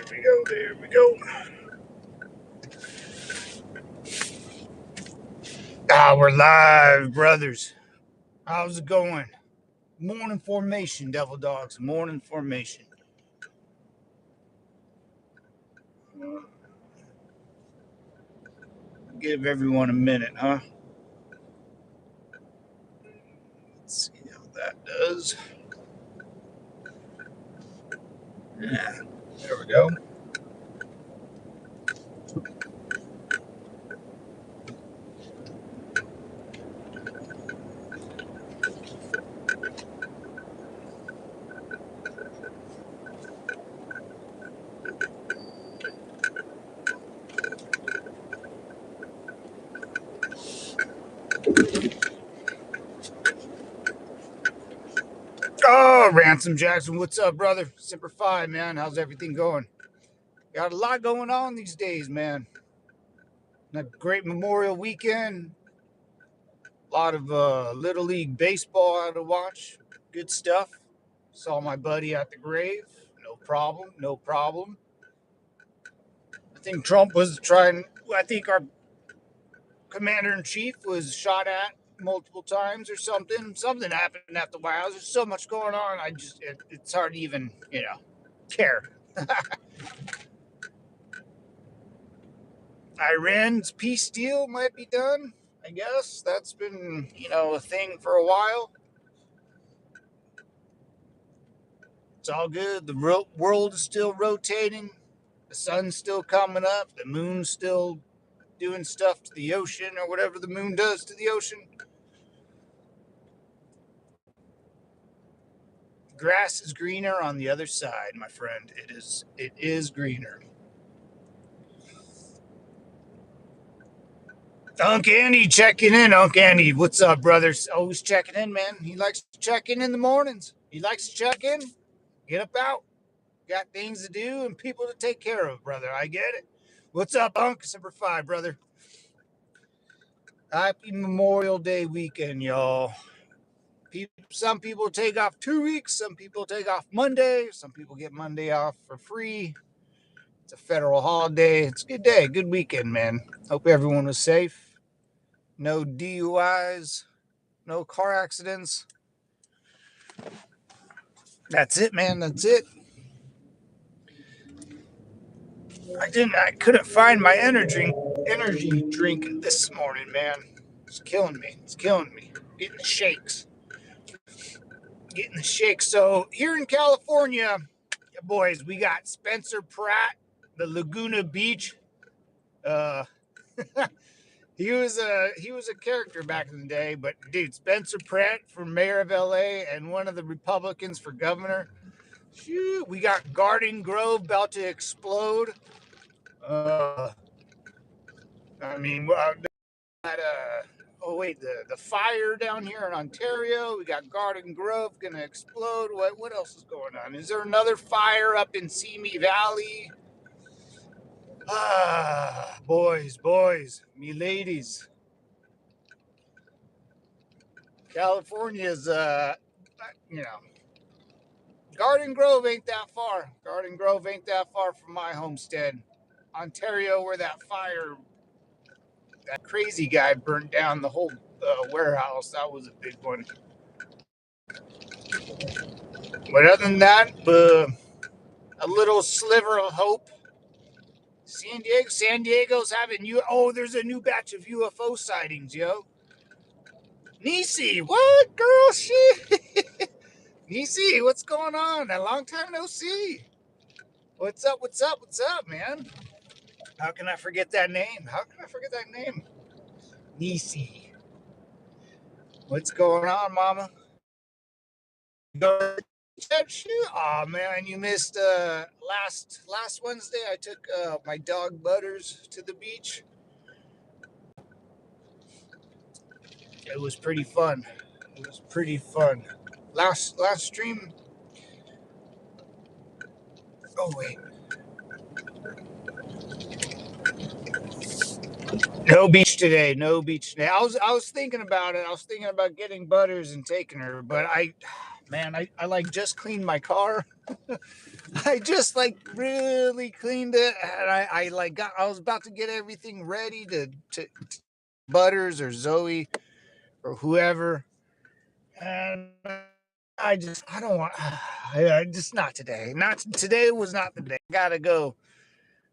There we go. We're live, brothers. How's it going? Morning formation, Devil Dogs. Morning formation. Give everyone a minute, huh? Let's see how that does. Yeah, there we go. Oh, Ransom Jackson, what's up, brother? Semper Fi, man. How's everything going? Got a lot going on these days, man. A great Memorial weekend. A lot of Little League baseball out to watch. Good stuff. Saw my buddy at the grave. No problem. No problem. I think Trump was trying. I think our commander in chief was shot at multiple times or something. Something happened at the White House. There's so much going on. It's hard to even care. Iran's peace deal might be done. I guess that's been a thing for a while. It's all good. The world is still rotating. The sun's still coming up. The moon's still doing stuff to the ocean or whatever the moon does to the ocean. Grass is greener on the other side, my friend. It is greener. Unc Andy checking in. Unc Andy, what's up, brothers? Always checking in, man. He likes to check in the mornings. He likes to check in. Get up out. Got things to do and people to take care of, brother. I get it. What's up, Unc? Semper Fi, brother. Happy Memorial Day weekend, y'all. Some people take off 2 weeks. Some people take off Monday. Some people get Monday off for free. It's a federal holiday. It's a good day, good weekend, man. Hope everyone was safe. No DUIs, no car accidents. That's it, man. That's it. I couldn't find my energy drink this morning, man. It's killing me. It's killing me. Getting the shakes. Getting the shakes. So here in California, boys, we got Spencer Pratt, the Laguna Beach. Uh, he was a character back in the day, but dude, Spencer Pratt for mayor of LA and one of the Republicans for governor. Shoot, we got Garden Grove about to explode. Uh, I mean, got, oh wait, the fire down here in Ontario. We got Garden Grove gonna explode. What else is going on? Is there another fire up in Simi Valley? Boys, me ladies. California's you know, Garden Grove ain't that far. Garden Grove ain't that far from my homestead. Ontario, where that fire, that crazy guy burnt down the whole warehouse. That was a big one. But other than that, a little sliver of hope. San Diego's having you. Oh, there's a new batch of UFO sightings, yo. Nisi, what girl? Shit. Nisi, what's going on? A long time no see. What's up? What's up? What's up, man? How can I forget that name? How can I forget that name? Nisi. What's going on, mama? Go shoot. Oh man, you missed last Wednesday I took my dog Butters to the beach. It was pretty fun. It was pretty fun. Last stream. Oh wait. No beach today. No beach today. I was thinking about it. I was thinking about getting Butters and taking her, but Man, I like just cleaned my car. I just like really cleaned it, and I like I was about to get everything ready to Butters or Zoe or whoever, and I don't want. I just not today. Not today was not the day. Gotta go.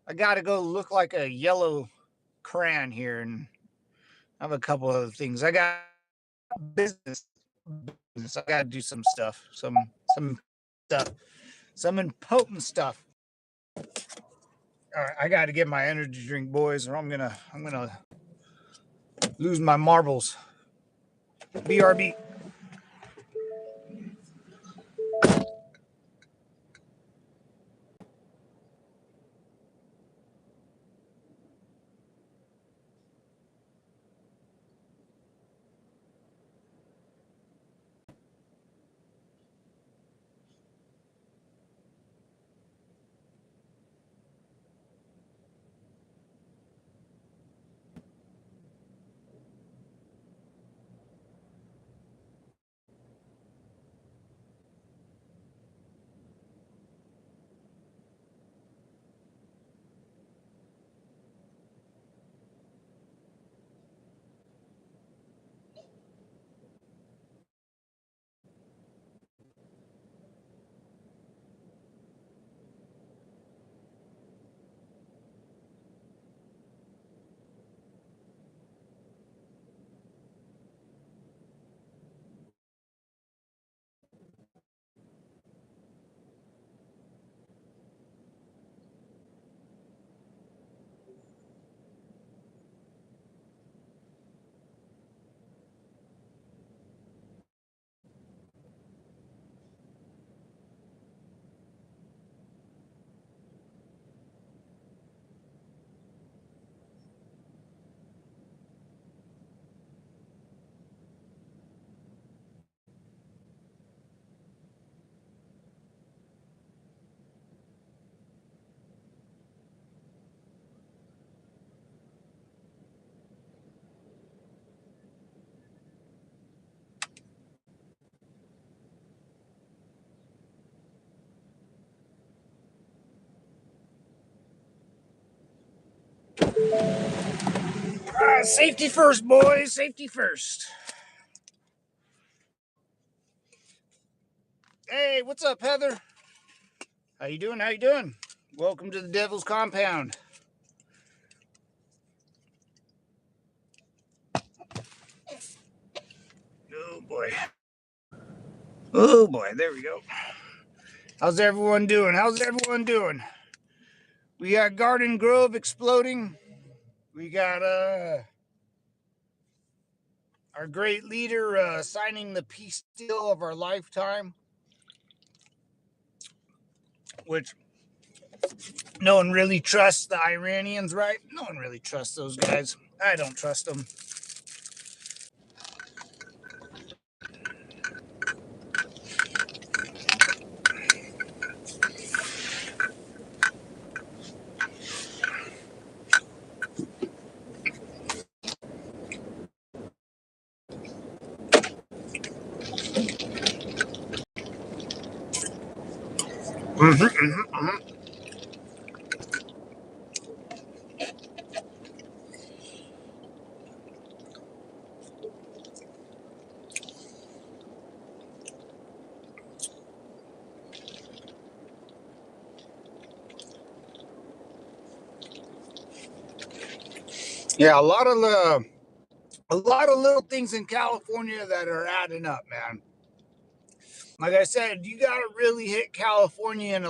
I gotta go look like a yellow crayon here, and I have a couple other things. I got business. I gotta do some stuff. Some stuff. Some important stuff. All right, I got to get my energy drink, boys, or I'm gonna lose my marbles. BRB. Safety first, boys. Safety first. Hey, what's up, Heather? How you doing? How you doing? Welcome to the Devil's Compound. Oh boy. Oh boy. There we go. How's everyone doing? How's everyone doing? We got Garden Grove exploding. We got our great leader signing the peace deal of our lifetime, which no one really trusts the Iranians, right? No one really trusts those guys. I don't trust them. Mm-hmm, mm-hmm, mm-hmm. Yeah, a lot of little things in California that are adding up, man. Like I said, you got to really hit California and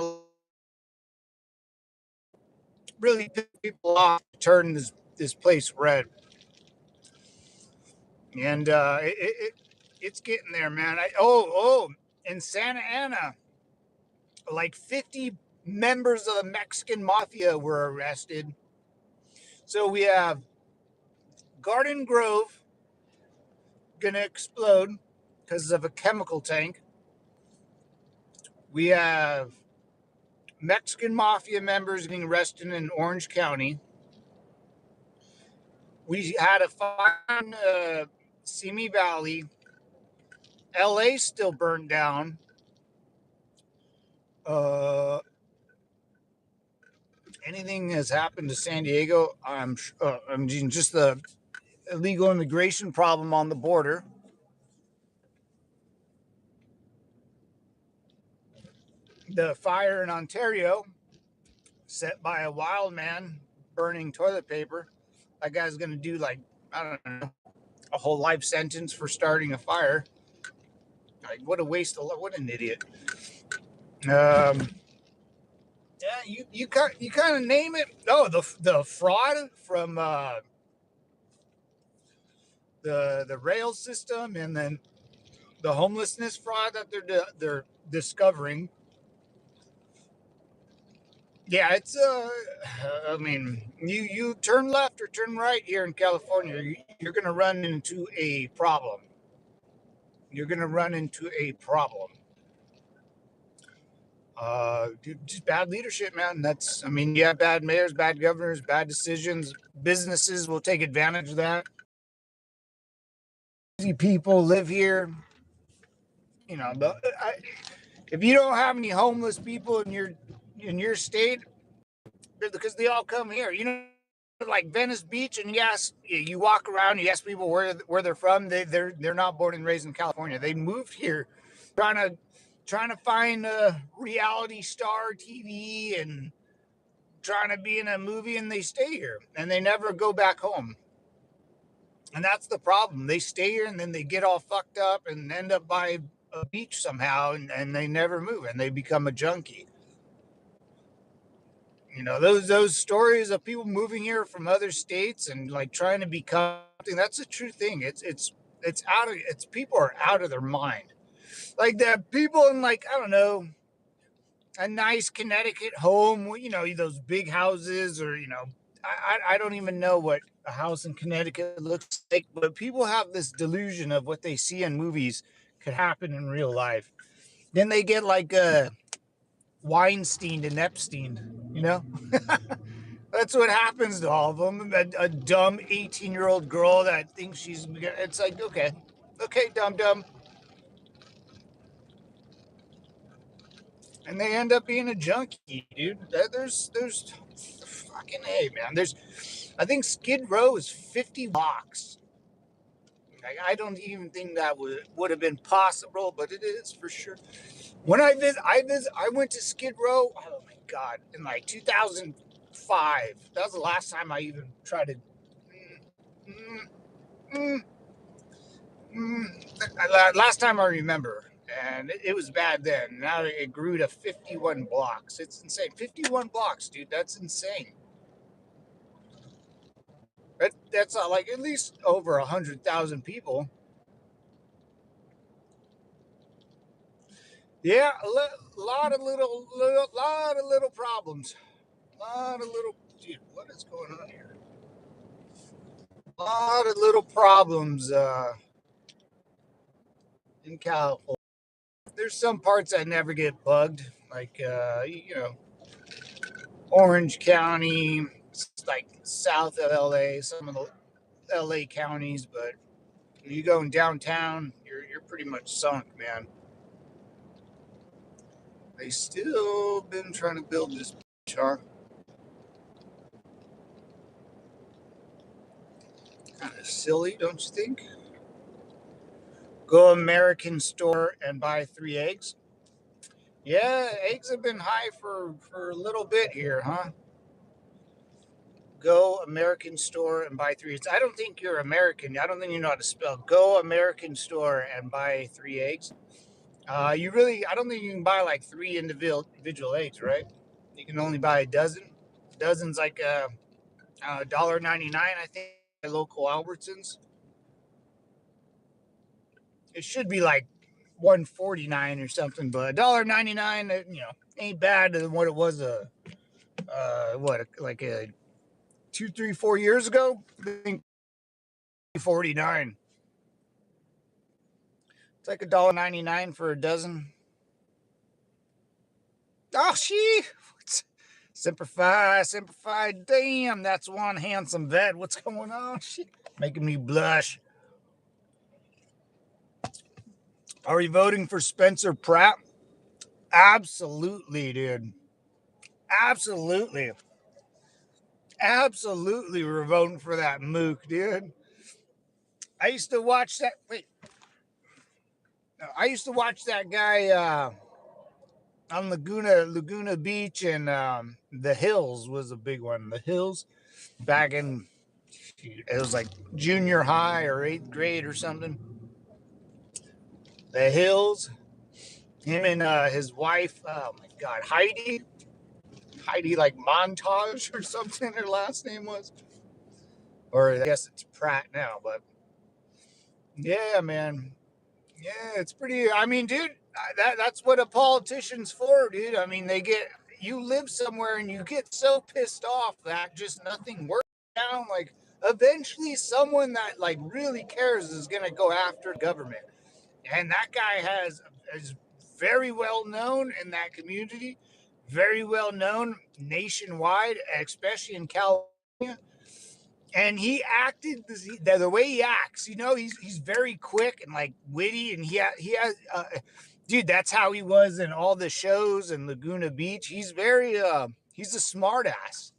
really piss people off to turn this place red. And it's getting there, man. In Santa Ana, like 50 members of the Mexican mafia were arrested. So we have Garden Grove gonna explode because of a chemical tank. We have Mexican mafia members getting arrested in Orange County. We had a fire in Simi Valley. LA still burned down. Uh, anything has happened to San Diego, I mean, just the illegal immigration problem on the border, the fire in Ontario set by a wild man burning toilet paper. That guy's going to do like, I don't know, a whole life sentence for starting a fire. Like, what a waste of, what an idiot. Um, yeah, you kind of name it. Oh, the fraud from the rail system, and then the homelessness fraud that they're discovering. Yeah, it's I mean, you turn left or turn right here in California, you're going to run into a problem. You're going to run into a problem. Just bad leadership, man. That's, I mean, yeah, bad mayors, bad governors, bad decisions. Businesses will take advantage of that. People live here. You know, if you don't have any homeless people in your state, because they all come here. You know, like Venice Beach, and yes, you walk around, you ask people where they're from. They're not born and raised in California. They moved here, trying to find a reality star TV and trying to be in a movie, and they stay here and they never go back home. And that's the problem. They stay here and then they get all fucked up and end up by a beach somehow, and they never move and they become a junkie. You know, those stories of people moving here from other states and like trying to become something, that's a true thing. It's out of, it's, people are out of their mind. Like the people in, like, I don't know, a nice Connecticut home, you know, those big houses, or, you know, I don't even know what a house in Connecticut looks like, but people have this delusion of what they see in movies could happen in real life. Then they get like Weinstein and Epstein, you know? That's what happens to all of them. A dumb 18-year-old girl that thinks she's, it's like, okay, okay, dumb, dumb. And they end up being a junkie, dude. There's fucking A, man. I think Skid Row is 50 blocks. Like, I don't even think that would have been possible, but it is for sure. When I went to Skid Row. Oh my god, in like 2005. That was the last time I even tried to. Mm, mm, Last time I remember, and it was bad then. Now it grew to 51 blocks. It's insane. 51 blocks, dude. That's insane. That's like at least over 100,000 people. Yeah, lot of little problems. Lot of little, dude. What is going on here? Lot of little problems in California. There's some parts that never get bugged, like you know, Orange County, like south of LA, some of the LA counties, but you go in downtown, you're pretty much sunk, man. They still been trying to build this char. Kind of silly, don't you think? Go American store and buy 3 eggs. Yeah, eggs have been high for a little bit here, huh? Go American store and buy 3 eggs. I don't think you're American. I don't think you know how to spell. Go American store and buy 3 eggs. You really, I don't think you can buy like three individual eggs, right? You can only buy a dozen. Dozens like $1.99, I think, at local Albertsons. It should be like 149 or something, but $1.99, you know, ain't bad than what it was like a 2, 3, 4 years ago. I think 49. It's like $1.99 for a dozen. Oh, Simplify. Damn, that's one handsome vet. What's going on? Shit, making me blush. Are we voting for Spencer Pratt? Absolutely, dude. Absolutely. Absolutely, we're voting for that mook, dude. I used to watch that. Wait, no, I used to watch that guy on Laguna Beach, and the Hills was a big one. The Hills back in, it was like junior high or eighth grade or something. The Hills, him and his wife. Oh my God, Heidi like Montage or something. Her last name was, or I guess it's Pratt now, but yeah, man. Yeah, it's pretty. I mean, dude, that's what a politician's for, dude. I mean, you live somewhere and you get so pissed off that just nothing works down. Like, eventually, someone that like really cares is gonna go after government, and that guy is very well known in that community, very well known nationwide, especially in California. And he acted the way he acts. He's very quick and like witty, and dude. That's how he was in all the shows in Laguna Beach. He's a smart ass,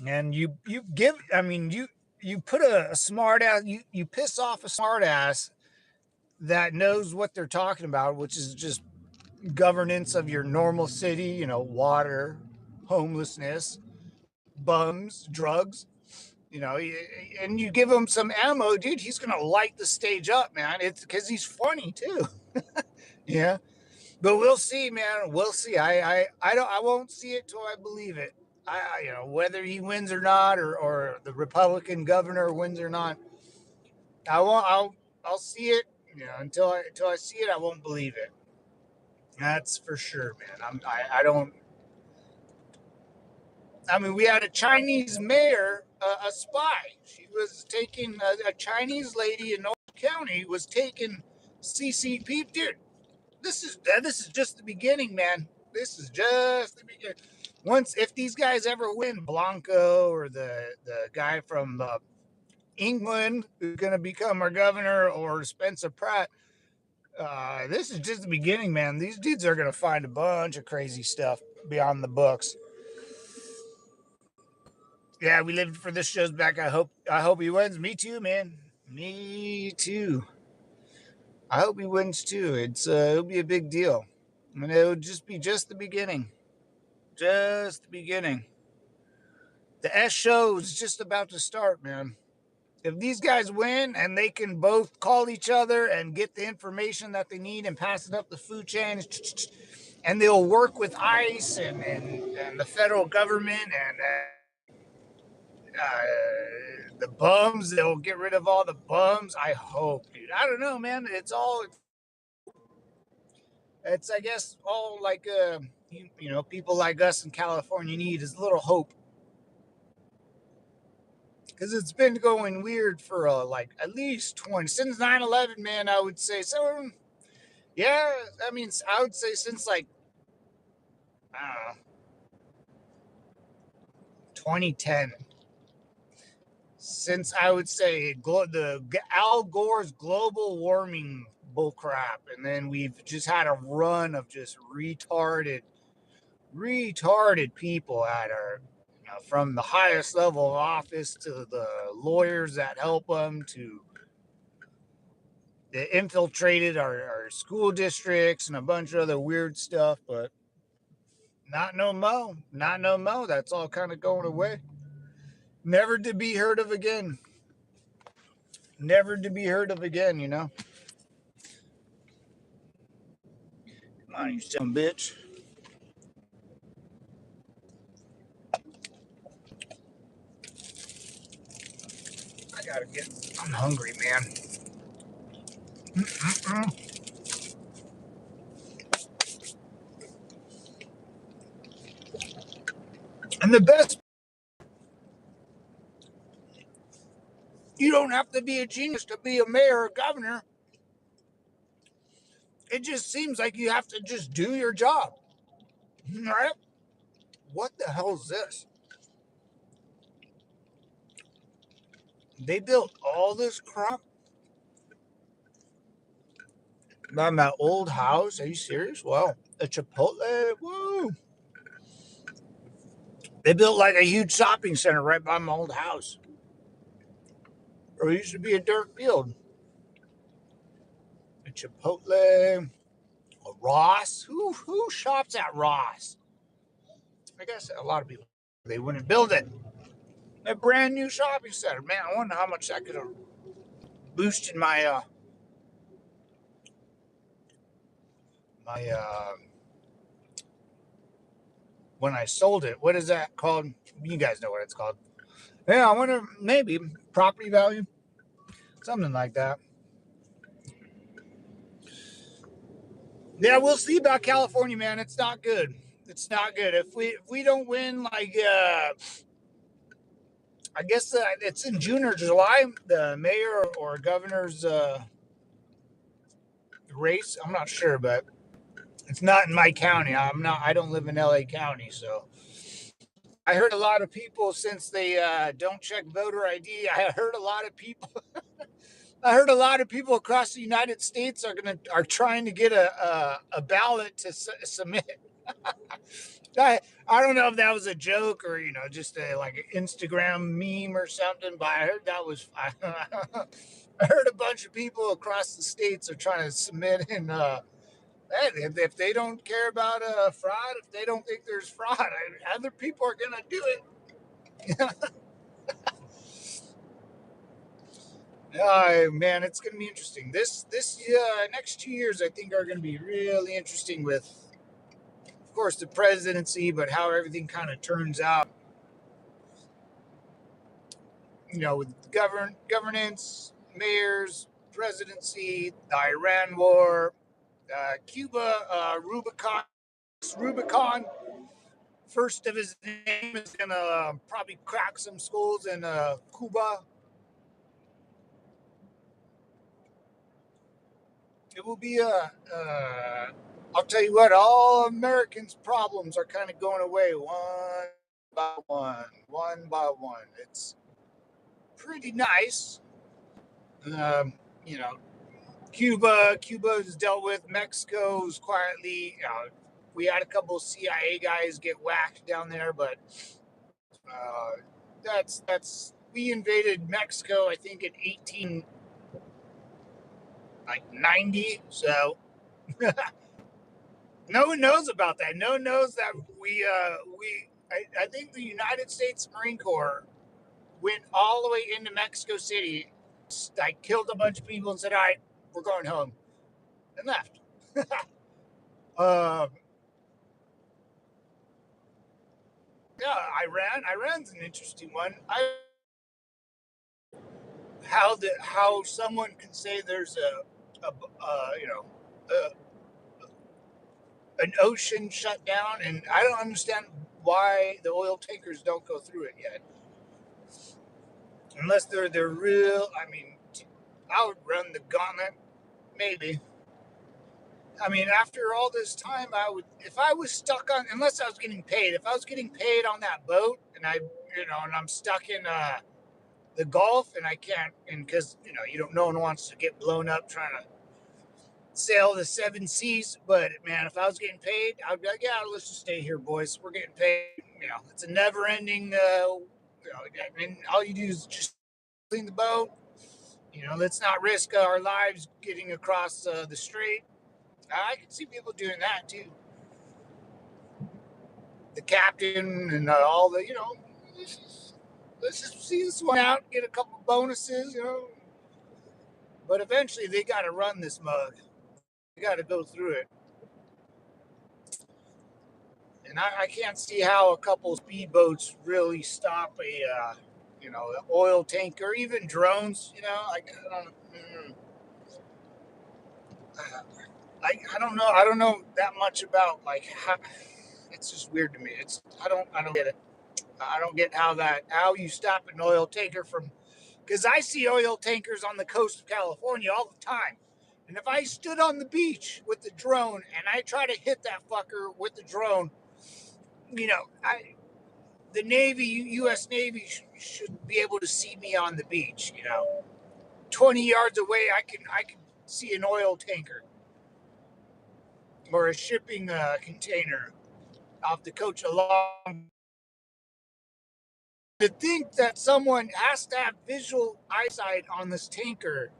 And you put a smart ass, you piss off a smart ass that knows what they're talking about, which is just governance of your normal city. Water, homelessness, bums, drugs. And you give him some ammo, dude, he's gonna light the stage up, man. It's because he's funny too. Yeah, but we'll see, man. We'll see. I won't see it till I believe it. Whether he wins or not, or the Republican governor wins or not, I won't. I'll see it. Until I see it, I won't believe it. That's for sure, man. I don't. I mean, we had a Chinese mayor, a spy. She was taking a Chinese lady in Orange County was taking CCP. Dude, this is just the beginning, man. This is just the beginning. Once, if these guys ever win, Blanco or the guy from England who's going to become our governor, or Spencer Pratt, this is just the beginning, man. These dudes are going to find a bunch of crazy stuff beyond the books. Yeah, we lived for this show's back. I hope he wins. Me too, man. Me too. I hope he wins too. It'll be a big deal. And it'll just be just the beginning. Just the beginning. The S show is just about to start, man. If these guys win and they can both call each other and get the information that they need and pass it up the food chain, and they'll work with ICE and the federal government and the bums. They'll get rid of all the bums. I hope, dude. I don't know, man. It's I guess all like people like us in California need is a little hope, because it's been going weird for like at least 20 since 9/11, man. I would say so. Yeah, I mean, I would say since like I don't know 2010. Since I would say the Al Gore's global warming bullcrap, and then we've just had a run of just retarded people at our, from the highest level of office to the lawyers that help them, to they infiltrated our school districts and a bunch of other weird stuff. But not no mo. That's all kind of going away, never to be heard of again. Never to be heard of again. Come on, you son of a bitch. I gotta get. I'm hungry, man. Mm-mm. And the best, you don't have to be a genius to be a mayor or governor. It just seems like you have to just do your job, right? What the hell is this? They built all this crap. My old house. Are you serious? Wow. A Chipotle. Woo. They built like a huge shopping center right by my old house. Or it used to be a dirt field. A Chipotle. A Ross. Who shops at Ross? I guess a lot of people. They wouldn't build it. A brand new shopping center. Man, I wonder how much that could have boosted my when I sold it. What is that called? You guys know what it's called. Yeah, I wonder, maybe property value, something like that. Yeah, we'll see about California, man. It's not good. It's not good. If we don't win, like I guess it's in June or July, the mayor or governor's race. I'm not sure, but it's not in my county. I'm not. I don't live in LA County, so I heard a lot of people since they don't check voter ID. I heard a lot of people. I heard a lot of people across the United States are trying to get a ballot to submit. I don't know if that was a joke or just like an Instagram meme or something, but I heard that was. I heard a bunch of people across the states are trying to submit and hey, if they don't care about fraud, if they don't think there's fraud, other people are gonna do it. Man, it's gonna be interesting. This next 2 years, I think, are gonna be really interesting with, of course, the presidency, but how everything kind of turns out. With governance, mayors, presidency, the Iran war, Cuba, Rubicon, first of his name, is gonna probably crack some schools in Cuba. It will be I'll tell you what, all Americans' problems are kind of going away one by one by one. It's pretty nice. Um, you know, Cuba is dealt with. Mexico's quietly. We had a couple of CIA guys get whacked down there, but uh, that's we invaded Mexico, I think, in 1890. So no one knows about that. No one knows that I think the United States Marine Corps went all the way into Mexico City, like killed a bunch of people and said, "All right, we're going home," and left. um, yeah, Iran's an interesting one. How someone can say there's a an ocean shut down, and I don't understand why the oil tankers don't go through it yet, unless they're real. I mean, I would run the gauntlet, maybe. I mean, after all this time, I would, if I was stuck on, unless I was getting paid. If I was getting paid on that boat, and and I'm stuck in the Gulf, and I can't, and because no one wants to get blown up trying to sail the seven seas. But man, if I was getting paid, I'd be like, yeah, let's just stay here, boys. We're getting paid. It's a never-ending. I mean, all you do is just clean the boat. Let's not risk our lives getting across the strait. I can see people doing that too. The captain and all the, let's just see this one out, get a couple bonuses. But eventually they got to run this mug. They got to go through it. And I can't see how a couple speedboats really stop an oil tanker, even drones. I don't know. I don't know that much about like how. It's just weird to me. I don't get it. I don't get how you stop an oil tanker from, because I see oil tankers on the coast of California all the time. And if I stood on the beach with the drone and I try to hit that fucker with the drone, I the Navy, U.S. Navy, should be able to see me on the beach. 20 yards away, I can see an oil tanker. or a shipping container off the coach along. To think that someone has to have visual eyesight on this tanker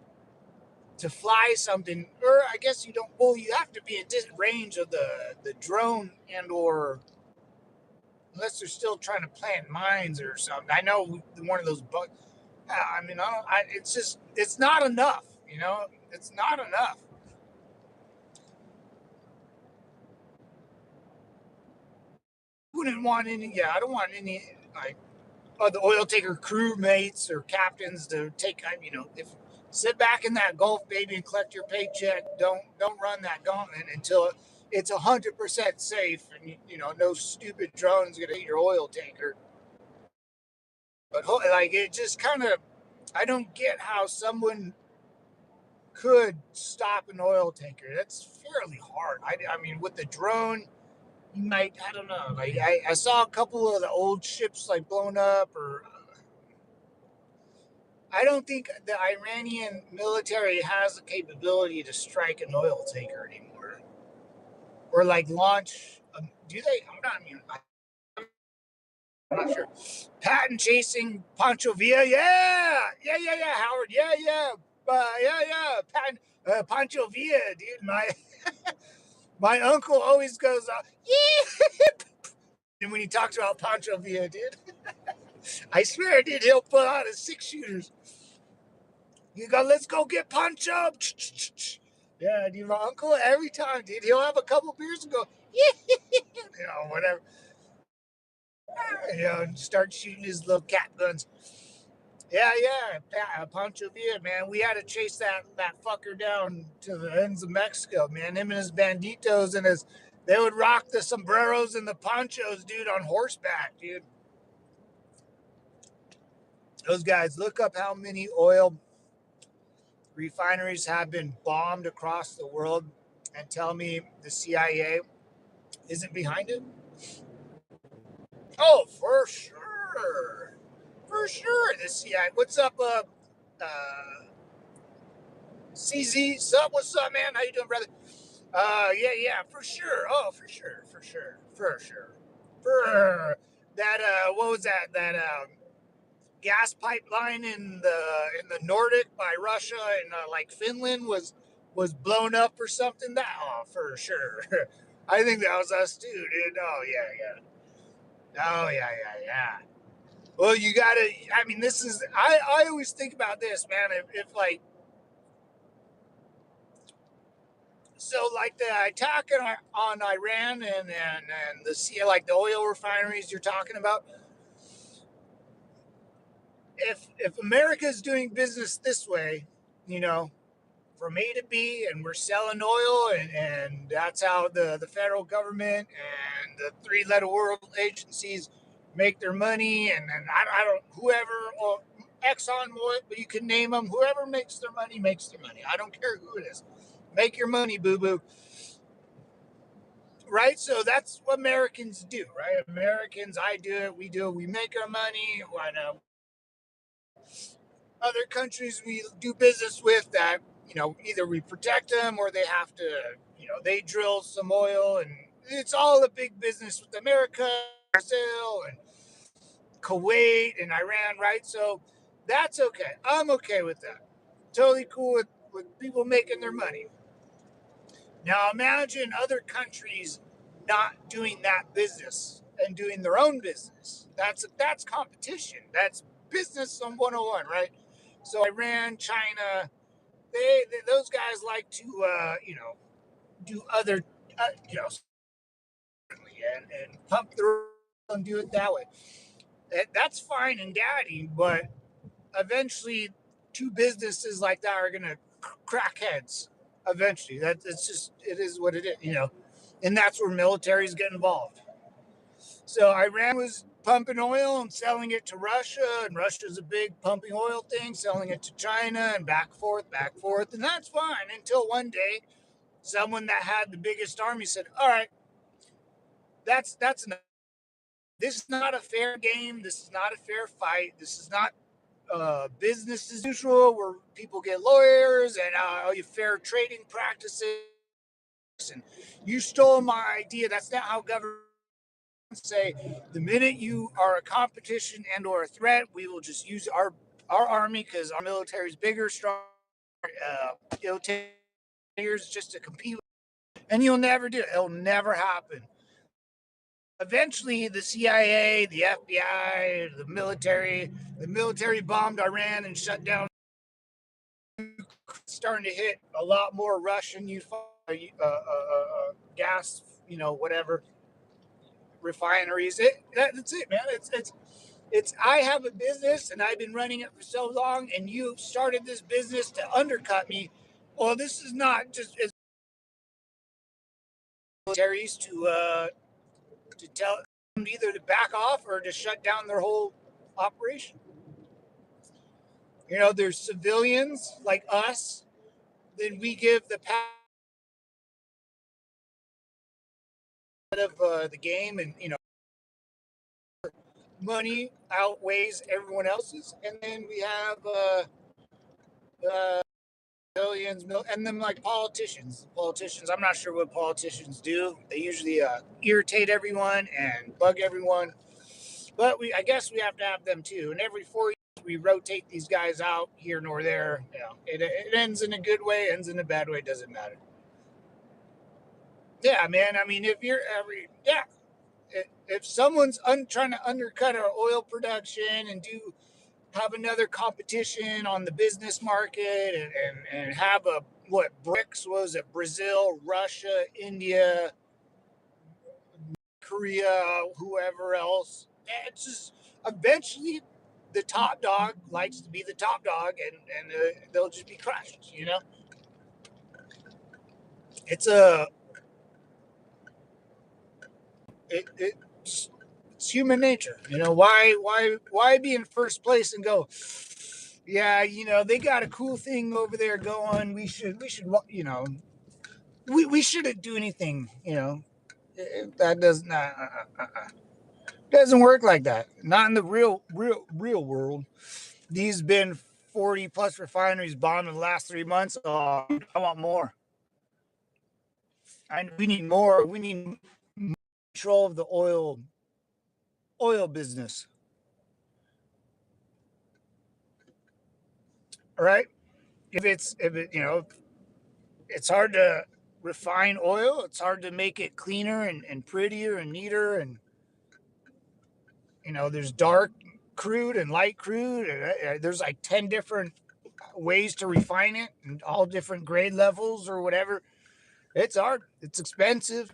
to fly something, or I guess you don't. Well, you have to be in range of the drone and or unless they're still trying to plant mines or something. I know one of those bugs. I mean, I don't. It's just it's not enough. You know, it's not enough. Wouldn't want any. Yeah, I don't want any like the oil taker crewmates or captains to take. You know, if sit back in that Gulf, baby, and collect your paycheck. Don't run that gauntlet until it's 100% safe, and you know no stupid drone's gonna hit your oil tanker. But like it just kind of, I don't get how someone could stop an oil tanker. That's fairly hard. I mean, with the drone, you might, I don't know. Like, I saw a couple of the old ships like blown up, or I don't think the Iranian military has the capability to strike an oil tanker anymore, or like launch. Do they? I'm not sure. Patent chasing Pancho Villa, yeah, Howard, yeah. Patent, Pancho Villa, dude. My uncle always goes, yeah. And when he talks about Pancho Villa, dude, I swear, dude, he'll pull out his 6 shooters. You go, let's go get Pancho. Yeah, dude, my uncle every time, dude, he'll have a couple beers and go, yeah, you know, whatever, you know, and start shooting his little cat guns. Yeah, Pancho Villa, man. We had to chase that fucker down to the ends of Mexico, man. Him and his banditos and his, they would rock the sombreros and the ponchos, dude, on horseback, dude. Those guys, look up how many oil refineries have been bombed across the world and tell me the CIA isn't behind it. Oh, for sure. For sure. The CIA. What's up, CZ? Sup? What's up, man? How you doing, brother? Yeah, for sure. Oh, for that. What was that? That gas pipeline in the Nordic by Russia and like Finland was blown up or something. That oh, for sure. I think that was us too, dude. Oh yeah. Oh yeah. Well, you gotta. I mean, this is. I always think about this, man. If like so like the attack on Iran and the sea like the oil refineries you're talking about. If America is doing business this way, you know, from A to B, and we're selling oil, and that's how the federal government and the three-letter world agencies make their money, and I don't whoever or Exxon, but you can name them. Whoever makes their money makes their money. I don't care who it is. Make your money, boo boo. Right? So that's what Americans do, right? Americans, I do it, we do it, we make our money. I know other countries we do business with that, you know, either we protect them or they have to, you know, they drill some oil, and it's all a big business with America, Brazil, and Kuwait, and Iran, right? So that's okay. I'm okay with that. Totally cool with people making their money. Now imagine other countries not doing that business and doing their own business. That's competition. That's business on 101, right? So Iran, China, they those guys like to you know do other you know and pump their and do it that way. That's fine and daddy, but eventually two businesses like that are gonna crack heads. Eventually, that it's just it is what it is, you know, and that's where militaries get involved. So Iran was pumping oil and selling it to Russia, and Russia's a big pumping oil thing, selling it to China, and back forth, and that's fine until one day someone that had the biggest army said, "All right, that's enough. This is not a fair game. This is not a fair fight. This is not business as usual where people get lawyers and fair trading practices and you stole my idea. That's not how government say. The minute you are a competition and or a threat, we will just use our army because our military is bigger, stronger. It'll take years just to compete, and you'll never do it. It'll never happen. Eventually, the CIA, the FBI, the military bombed Iran and shut down. Starting to hit a lot more Russian gas, whatever refineries. That's it, man. It's. I have a business and I've been running it for so long, and you started this business to undercut me. Well, this is not just as militaries to tell them either to back off or to shut down their whole operation. There's civilians like us. Then we give the path of the game, and money outweighs everyone else's, and then we have civilians, and then like politicians. Politicians, I'm not sure what politicians do. They usually irritate everyone and bug everyone, but I guess we have to have them too. And every 4 years we rotate these guys out here nor there. It ends in a good way, ends in a bad way. Doesn't matter. Yeah, man. I mean, if someone's trying to undercut our oil production and have another competition on the business market, and have what BRICS was it, Brazil, Russia, India, Korea, whoever else. It's just eventually the top dog likes to be the top dog, and they'll just be crushed. It's a it, it's human nature. Why be in first place and go, yeah, they got a cool thing over there going. We shouldn't do anything. That doesn't work like that. Not in the real world. These been 40 plus refineries bombed in the last 3 months. Oh, I want more. We need more. We need control of the oil business. All right. It's hard to refine oil. It's hard to make it cleaner and prettier and neater. And, there's dark crude and light crude. And, there's like 10 different ways to refine it, and all different grade levels or whatever. It's hard. It's expensive.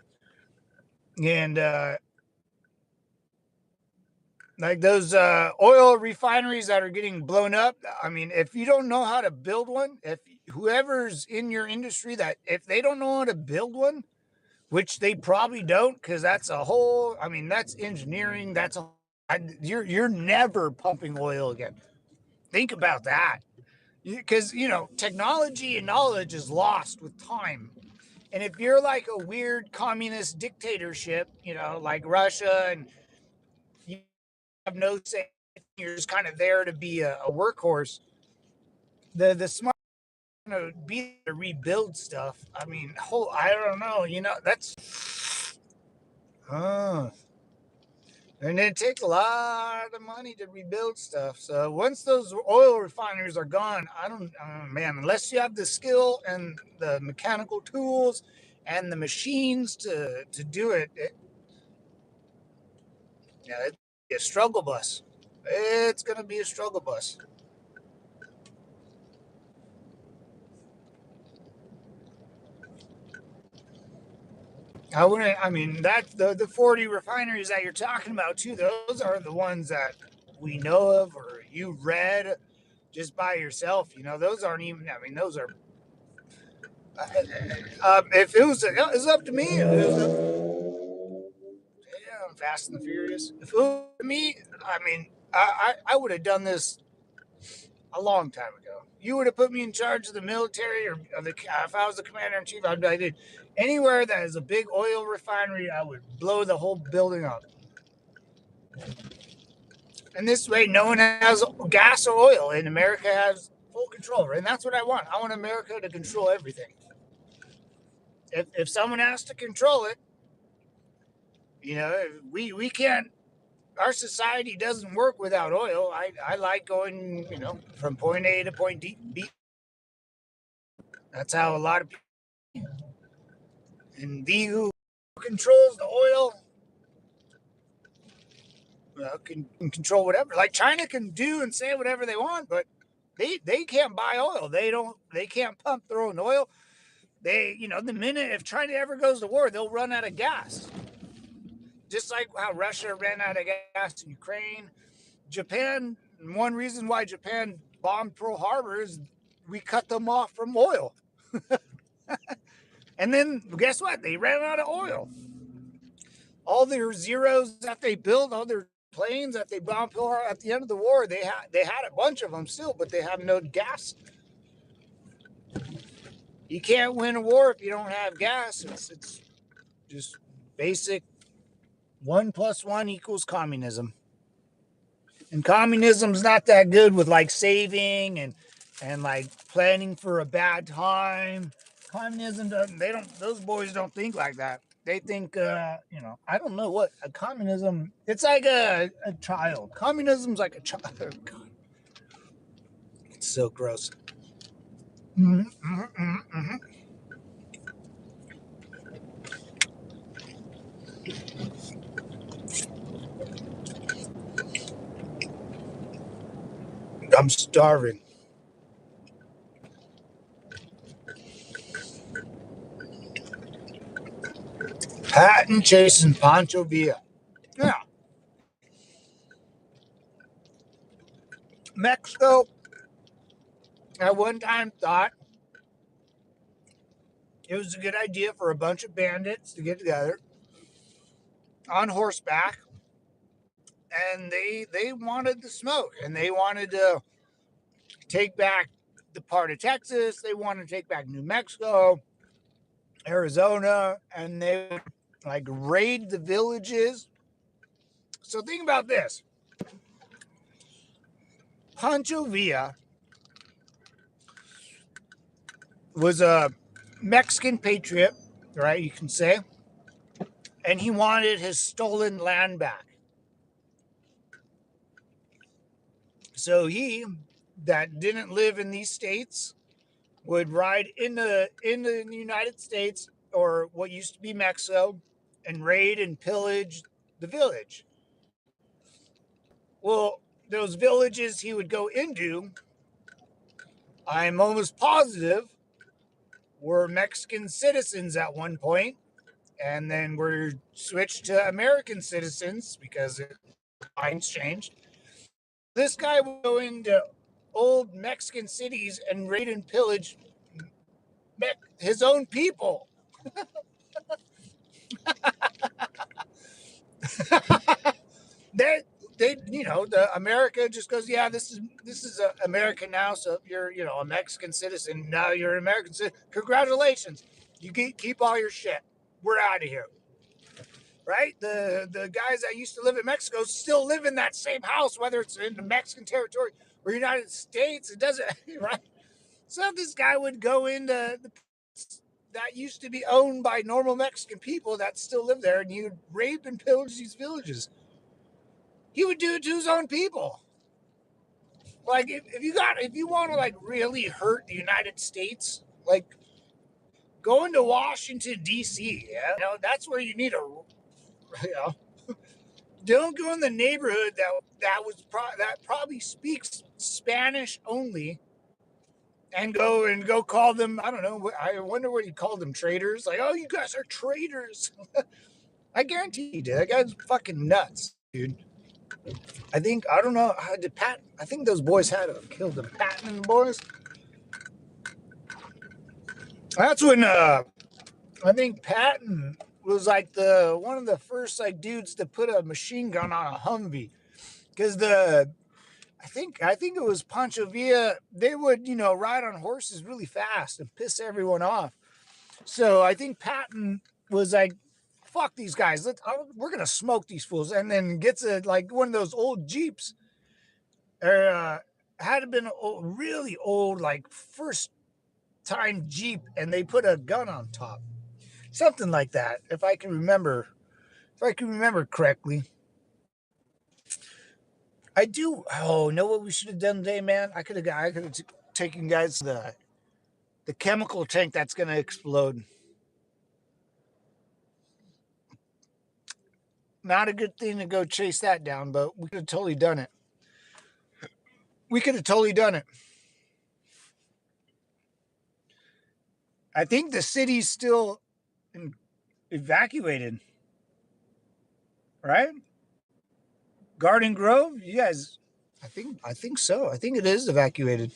And, like those oil refineries that are getting blown up. I mean, if you don't know how to build one, if whoever's in your industry, that if they don't know how to build one, which they probably don't, because that's that's engineering. You're never pumping oil again. Think about that, because technology and knowledge is lost with time. And if you're like a weird communist dictatorship, like Russia, and you have no say, you're just kind of there to be a workhorse. The smart to be to rebuild stuff. I mean, I don't know. That's and it takes a lot of money to rebuild stuff. So once those oil refineries are gone, I don't, man, unless you have the skill and the mechanical tools and the machines to do it, it's a struggle bus. It's gonna be a struggle bus. I wouldn't. I mean, that the 40 refineries that you're talking about too. Those are the ones that we know of, or you read just by yourself. Those aren't even. I mean, those are. If it was up to me, yeah, Fast and the Furious. If it was me, I mean, I would have done this a long time ago. You would have put me in charge of the military, or if I was the commander in chief, I'd be like, dude, anywhere that is a big oil refinery, I would blow the whole building up. And this way, no one has gas or oil, and America has full control. Right? And that's what I want. I want America to control everything. if someone has to control it, we can't. Our society doesn't work without oil. I like going, from point A to point B. That's how a lot of people. And the who controls the oil can control whatever. Like China can do and say whatever they want, but they can't buy oil. They can't pump their own oil. The minute if China ever goes to war, they'll run out of gas. Just like how Russia ran out of gas in Ukraine. Japan, one reason why Japan bombed Pearl Harbor is we cut them off from oil. And then guess what? They ran out of oil. All their Zeros that they built, all their planes that they bombed Pearl Harbor at the end of the war, they had a bunch of them still, but they have no gas. You can't win a war if you don't have gas. It's just basic 1+1 = communism. And communism's not that good with like saving and like planning for a bad time. Communism doesn't. They don't. Those boys don't think like that. They think, I don't know what a communism. It's like a child. Communism's like a child. Oh, God, it's so gross. Mm-hmm, mm-hmm, mm-hmm. I'm starving. Patton chasing Pancho Villa. Yeah, Mexico at one time thought it was a good idea for a bunch of bandits to get together on horseback, and they wanted the smoke, and they wanted to take back the part of Texas. They wanted to take back New Mexico, Arizona, and they would like raid the villages. So think about this. Pancho Villa was a Mexican patriot, right? You can say, and he wanted his stolen land back. So he, that didn't live in these states, would ride in the United States or what used to be Mexico and raid and pillage the village. Well, those villages he would go into, I'm almost positive, were Mexican citizens at one point, and then were switched to American citizens because times changed. This guy would go into old Mexican cities and raid and pillage his own people. they the America just goes, yeah, this is America now. So if you're a Mexican citizen, now you're an American citizen. Congratulations, you keep all your shit. We're out of here, right? The guys that used to live in Mexico still live in that same house, whether it's in the Mexican territory or United States. It doesn't right. So this guy would go into the that used to be owned by normal Mexican people that still live there, and he would rape and pillage these villages. He would do it to his own people. Like if you want to like really hurt the United States, like go into Washington D.C. Yeah, that's where you need a. You know, don't go in the neighborhood that probably speaks Spanish only, and go call them. I don't know. I wonder what he called them, traitors. Like, oh, you guys are traitors. I guarantee you, dude. That guy's fucking nuts, dude. I don't know. Did Pat? I think those boys had to kill the Patton and the boys. That's when I think Patton was like the one of the first like dudes to put a machine gun on a Humvee, because I think it was Pancho Villa. They would ride on horses really fast and piss everyone off. So I think Patton was like, "Fuck these guys! We're gonna smoke these fools," and then gets like one of those old Jeeps. Or had been a really old, like first time Jeep, and they put a gun on top. something like that. If I can remember correctly. I do. Oh, know what we should have done today, man? I could have taken guys to the chemical tank that's gonna explode. Not a good thing to go chase that down, but we could have totally done it. We could have totally done it. I think the city's still evacuated, right? Garden Grove, you guys. I think so. I think it is evacuated.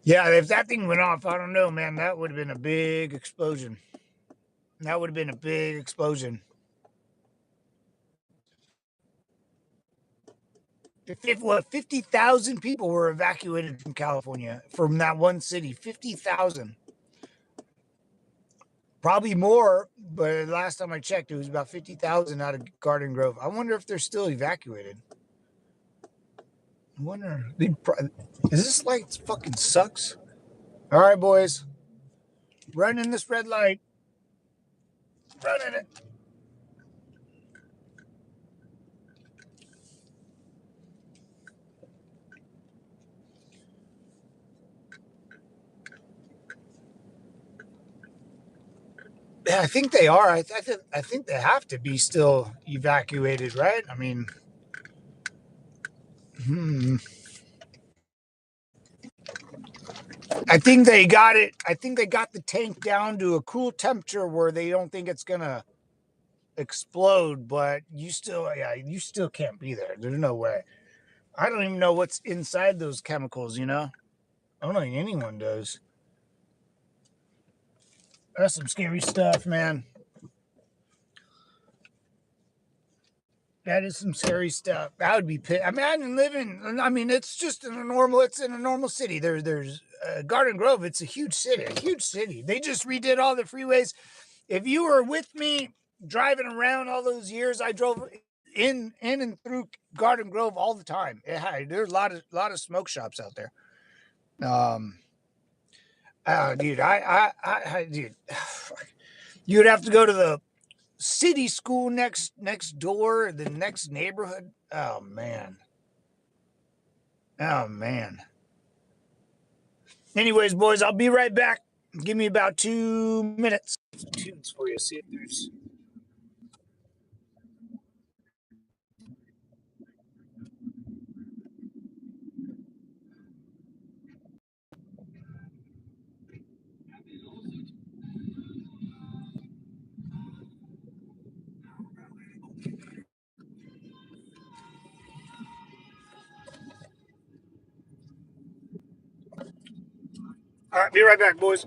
Yeah, if that thing went off, I don't know, man. That would have been a big explosion. That would have been a big explosion. What 50,000 people were evacuated from California from that one city. 50,000, probably more. But last time I checked, it was about 50,000 out of Garden Grove. I wonder if they're still evacuated. I wonder. Is this light fucking sucks? All right, boys, running this red light, running it. Yeah, I think they are. I think they have to be still evacuated, right? I mean, hmm. I think they got it. I think they got the tank down to a cool temperature where they don't think it's gonna explode. But you still can't be there. There's no way. I don't even know what's inside those chemicals. You know, I don't think anyone does. That's some scary stuff, man. That is some scary stuff. That would be. Imagine living. I mean, it's just in a normal. It's in a normal city. There's Garden Grove. It's a huge city. A huge city. They just redid all the freeways. If you were with me driving around all those years, I drove in and through Garden Grove all the time. There's a lot of smoke shops out there. Um, dude, dude, you'd have to go to the city school next door, the next neighborhood. Oh man. Anyways, boys, I'll be right back. Give me about 2 minutes. Tunes for you. See if there's. All right, be right back, boys.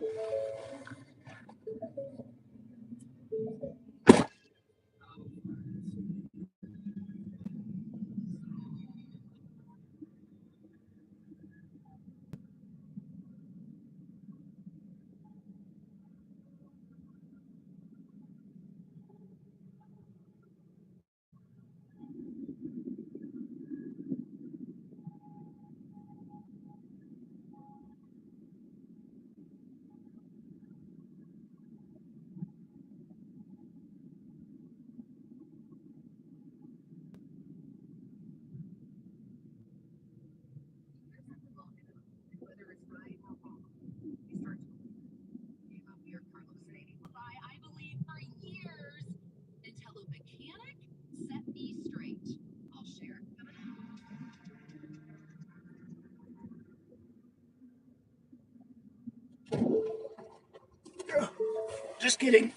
Just kidding.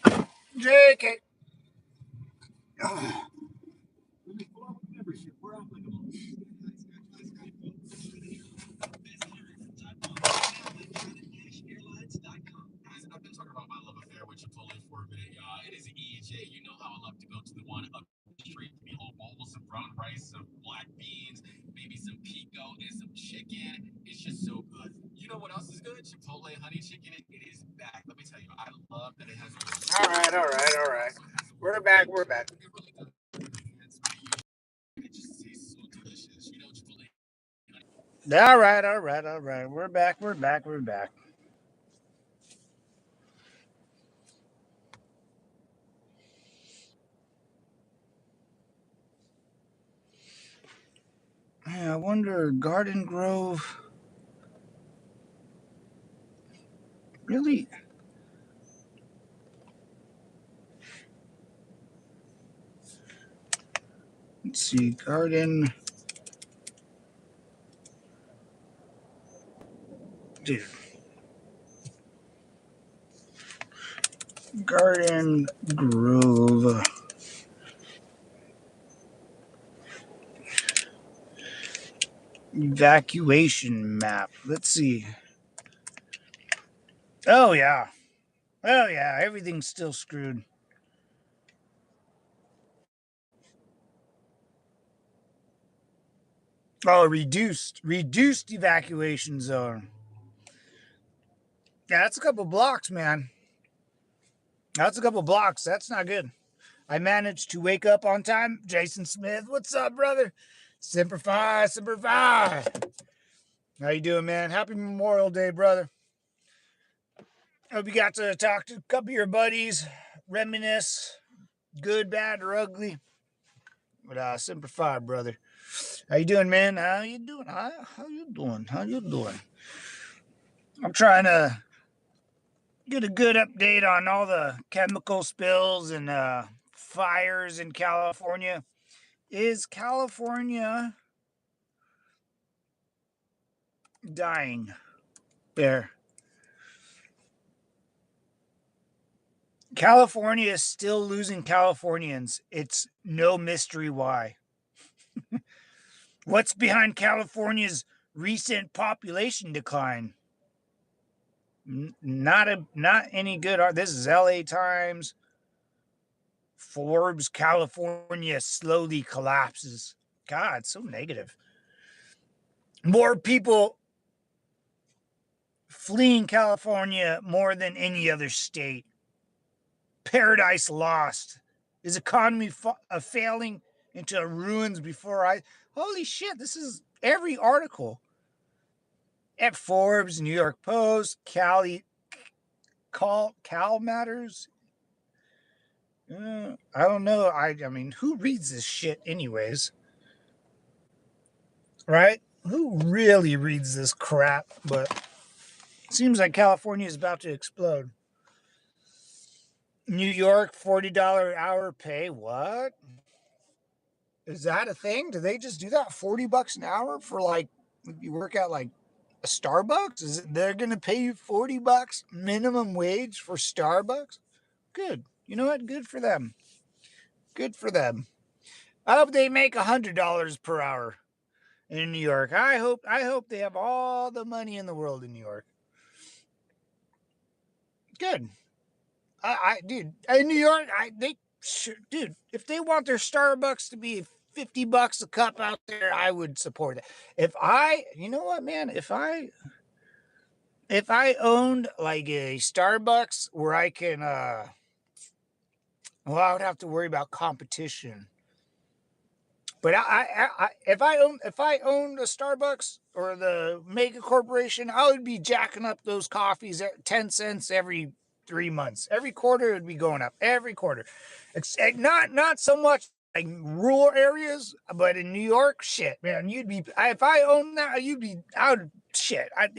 JK. I've been talking about my love affair with Chipotle for a minute, y'all. It is EJ. You know how I love to go to the one up the street. Give me a little bowl, some brown rice, some black beans, maybe some pico and some chicken. It's just so good. You know what else is good? Chipotle honey chicken. It is back. Let me tell you, I love that it has. All right, all right, all right. We're back. We're back. It just tastes so delicious. You know, Chipotle. All right, all right, all right. We're back. We're back. We're back. I wonder, Garden Grove, really? Let's see, dude, Garden Grove evacuation map. Let's see. Oh, yeah. Oh, yeah. Everything's still screwed. Oh, reduced evacuation zone. Yeah, that's a couple blocks, man. That's a couple blocks. That's not good. I managed to wake up on time. Jason Smith, what's up, brother? Semper Fi, Semper Fi. How you doing, man? Happy Memorial Day, brother. Hope you got to talk to a couple of your buddies, reminisce, good, bad, or ugly. But Semper Fi, brother. How you doing, man? How you doing? How you doing? How you doing? I'm trying to get a good update on all the chemical spills and fires in California. Is California dying there? California is still losing Californians. It's no mystery why. What's behind California's recent population decline? Not any good. This is LA Times. Forbes, California slowly collapses. God, so negative. More people fleeing California more than any other state. Paradise lost. Is economy failing into ruins before I? Holy shit! This is every article at Forbes, New York Post, Cal Matters. I don't know. I mean, who reads this shit anyways? Right? Who really reads this crap? But it seems like California is about to explode. New York, $40 hour pay. What? Is that a thing? Do they just do that? $40 an hour for like you work at like a Starbucks? Is it they're gonna pay you $40 minimum wage for Starbucks? Good. You know what? Good for them. Good for them. I hope they make $100 per hour in New York. I hope they have all the money in the world in New York. Good. Dude, in New York, dude, if they want their Starbucks to be $50 a cup out there, I would support it. You know what, man, if I owned like a Starbucks where I can, well, I would have to worry about competition. But if I owned a Starbucks or the Mega Corporation, I would be jacking up those coffees at 10 cents every 3 months. Every quarter it would be going up. Every quarter. It's not so much like rural areas, but in New York, shit, man, if I owned that, it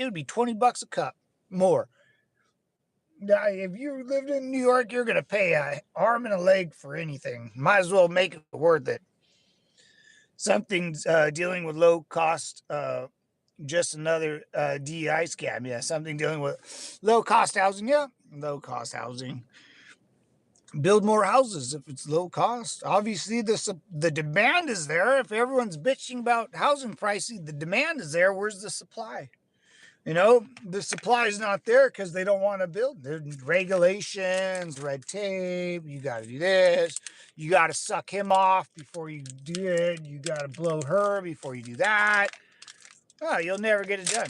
would be $20 a cup more. If you lived in New York, you're gonna pay an arm and a leg for anything. Might as well make it worth it. Something's dealing with low cost, just another DEI scam. Yeah, something dealing with low cost housing. Yeah, low cost housing. Build more houses if it's low cost. Obviously, the demand is there. If everyone's bitching about housing pricing, the demand is there. Where's the supply? The supply is not there because they don't want to build. There's regulations, red tape. You got to do this. You got to suck him off before you do it. You got to blow her before you do that. Oh, you'll never get it done.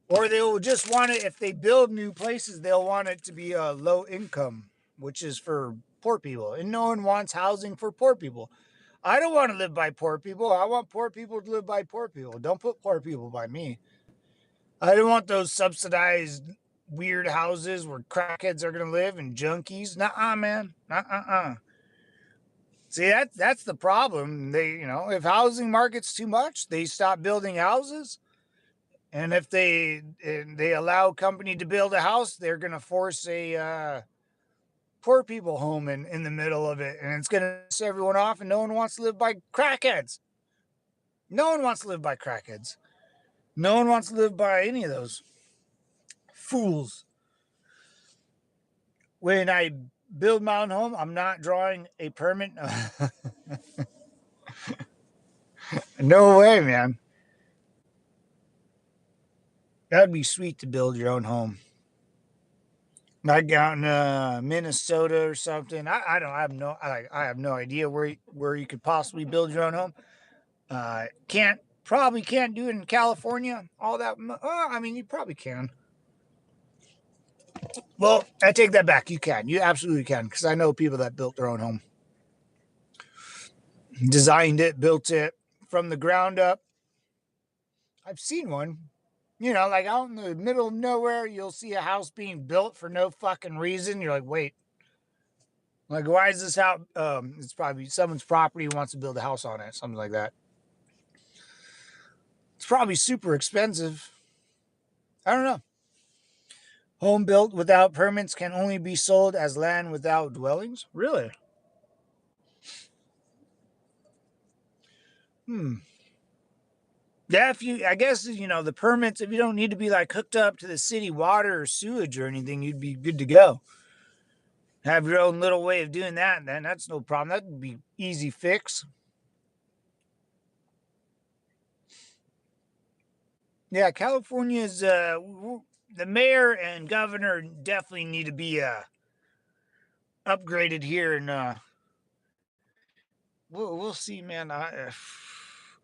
Or they'll just want it, if they build new places, they'll want it to be a low income, which is for poor people. And no one wants housing for poor people. I don't want to live by poor people. I want poor people to live by poor people. Don't put poor people by me. I don't want those subsidized weird houses where crackheads are going to live and junkies. Nuh-uh, man. See, that's the problem. If housing market's too much, they stop building houses. And if they allow a company to build a house, they're going to force a poor people home in the middle of it. And it's going to piss everyone off, and no one wants to live by crackheads. No one wants to live by crackheads. No one wants to live by any of those fools. When I build my own home, I'm not drawing a permit. No way, man. That'd be sweet to build your own home. Like out in Minnesota or something. I have no idea where you could possibly build your own home. Probably can't do it in California. All that. I mean, you probably can. Well, I take that back. You can. You absolutely can, because I know people that built their own home, designed it, built it from the ground up. I've seen one. Like out in the middle of nowhere, you'll see a house being built for no fucking reason. You're like, wait, like, why is this house? It's probably someone's property who wants to build a house on it, something like that. It's probably super expensive. I don't know. Home built without permits can only be sold as land without dwellings? Really? Hmm. Yeah, I guess, the permits, if you don't need to be like hooked up to the city water or sewage or anything, you'd be good to go. Have your own little way of doing that, then that's no problem. That'd be easy fix. Yeah, California's the mayor and governor definitely need to be upgraded here, and we'll see, man.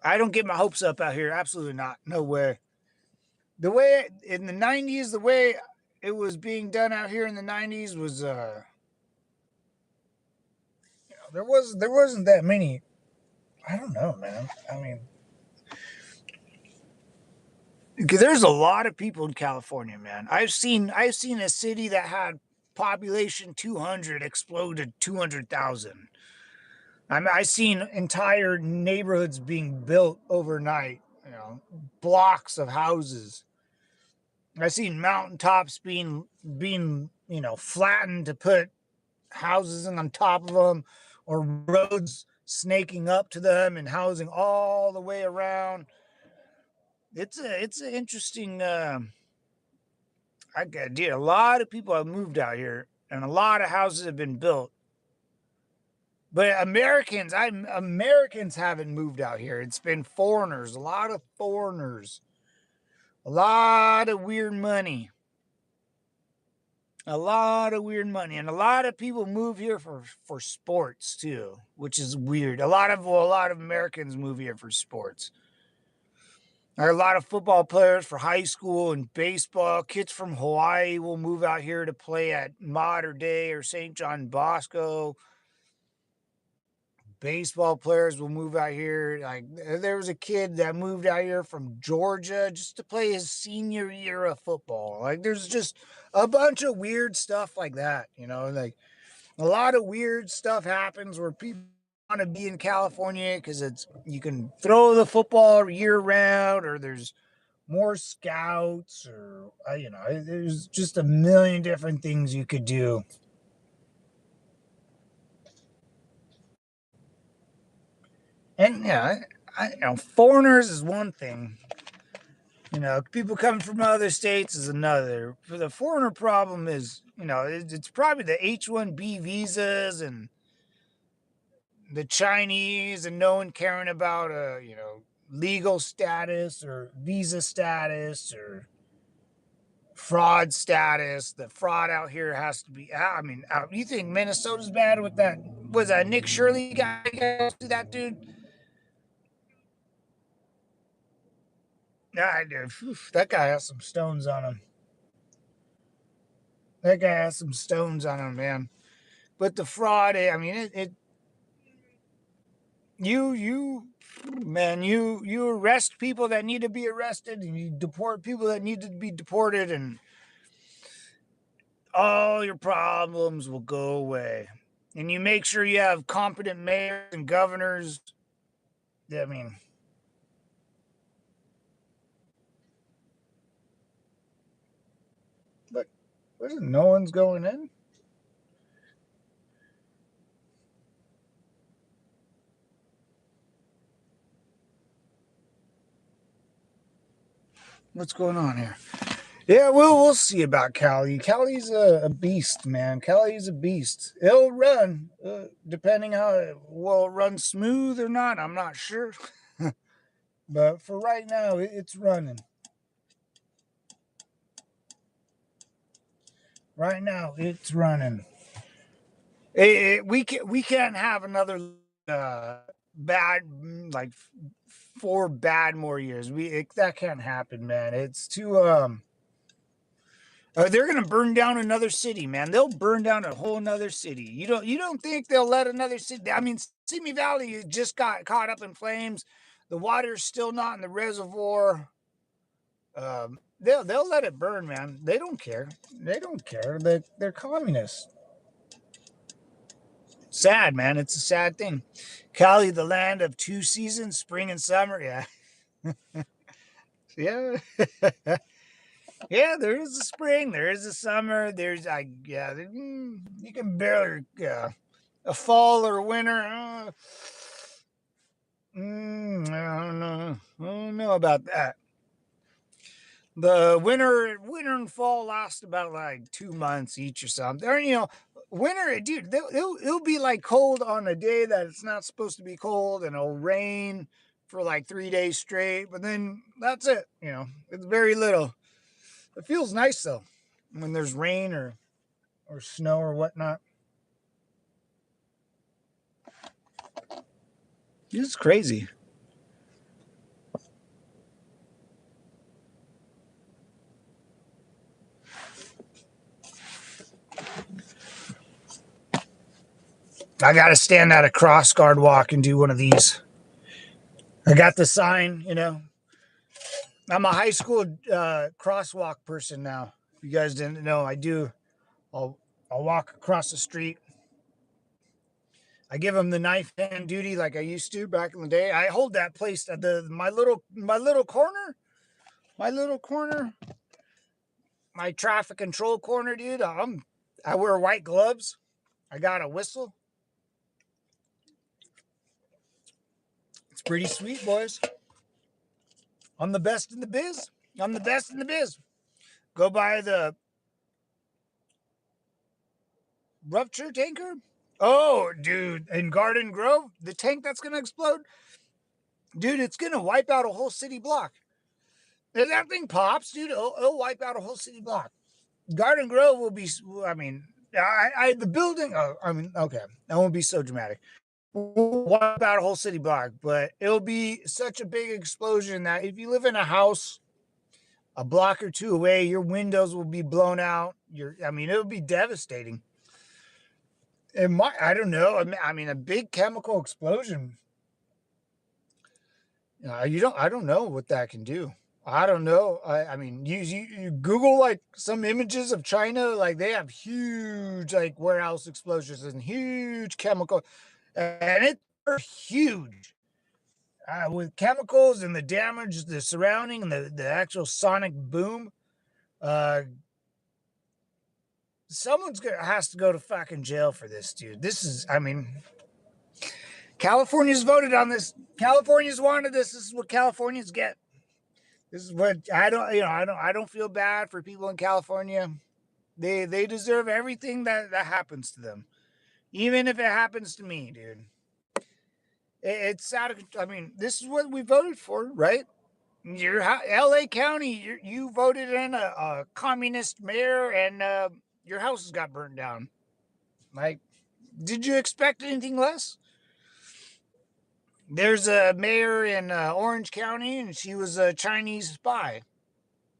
I don't get my hopes up out here. Absolutely not. No way. The way in the '90s, the way it was being done out here in the '90s was there wasn't that many. I don't know, man. I mean, there's a lot of people in California, man. I've seen a city that had population 200 explode to 200,000. I seen entire neighborhoods being built overnight. Blocks of houses. I seen mountaintops being flattened to put houses on top of them, or roads snaking up to them and housing all the way around. It's an interesting. I got a lot of people have moved out here, and a lot of houses have been built. But Americans haven't moved out here. It's been foreigners, a lot of foreigners, a lot of weird money, a lot of weird money, and a lot of people move here for sports too, which is weird. A lot of Americans move here for sports. There are a lot of football players for high school and baseball. Kids from Hawaii will move out here to play at Mater Dei or St. John Bosco. Baseball players will move out here. Like, there was a kid that moved out here from Georgia just to play his senior year of football. Like, there's just a bunch of weird stuff like that. Like, a lot of weird stuff happens where people want to be in California because you can throw the football year round, or there's more scouts, or there's just a million different things you could do. And foreigners is one thing. People coming from other states is another. For the foreigner problem is, it's probably the H-1B visas and the Chinese, and no one caring about legal status or visa status or fraud status. The fraud out here has to be. I mean, you think Minnesota's bad with that? Was that Nick Shirley guy? That dude? Yeah, that guy has some stones on him. That guy has some stones on him, man. But the fraud, I mean, you, man, you arrest people that need to be arrested, and you deport people that need to be deported, and all your problems will go away. and you make sure you have competent mayors and governors. I mean, but no one's going in. What's going on here? Yeah, we'll see about Cali. Cali's a beast, man. Cali's a beast. It'll run, depending how it will run smooth or not. I'm not sure, but for right now, it's running. Right now, it's running. We can't have another bad like 4 bad more years. That can't happen, man. It's too they're gonna burn down another city, man. They'll burn down a whole another city. You don't think they'll let another city? I mean, Simi Valley just got caught up in flames. The water's still not in the reservoir. They'll let it burn, man. They don't care. They don't care. They're communists. Sad, man. It's a sad thing. Cali, the land of 2 seasons, spring and summer. Yeah, yeah. Yeah, there is a spring, there is a summer, you can barely a fall or winter. I don't know. I don't know about that. The winter and fall last about like 2 months each or something. Or winter, dude, it'll be like cold on a day that it's not supposed to be cold, and it'll rain for like 3 days straight. But then that's it. It's very little. It feels nice though when there's rain or snow or whatnot. It's crazy. I got to stand at a cross guard walk and do one of these. I got the sign. I'm a high school crosswalk person now. If you guys didn't know, I do. I'll I'll walk across the street. I give them the knife hand duty like I used to back in the day. I hold that place at the my little corner, my traffic control corner, dude. I wear white gloves. I got a whistle. It's pretty sweet, boys. I'm the best in the biz. I'm the best in the biz. Go by the rupture tanker. Oh, dude, in Garden Grove, the tank that's gonna explode, dude, it's gonna wipe out a whole city block. If that thing pops, dude, it'll wipe out a whole city block. Garden Grove will be. I mean, the building. Oh, I mean, okay, that won't be so dramatic. We'll wipe out a whole city block, but it'll be such a big explosion that if you live in a house a block or two away, your windows will be blown out. I mean, it'll be devastating. It might. I don't know. I mean, a big chemical explosion. You don't. I don't know what that can do. I don't know. I mean, you Google like some images of China, like they have huge like warehouse explosions and huge chemical, and they're huge with chemicals and the damage, the surrounding, and the actual sonic boom. Uh, has to go to fucking jail for this, dude. This is, I mean, California's voted on this. California's wanted this. This is what Californians get. This is what I don't feel bad for people in California. They deserve everything that happens to them, even if it happens to me, dude. It's sad. I mean, this is what we voted for, right? L.A. County. You voted in a communist mayor, and your houses got burned down. Like, did you expect anything less? There's a mayor in Orange County, and she was a Chinese spy.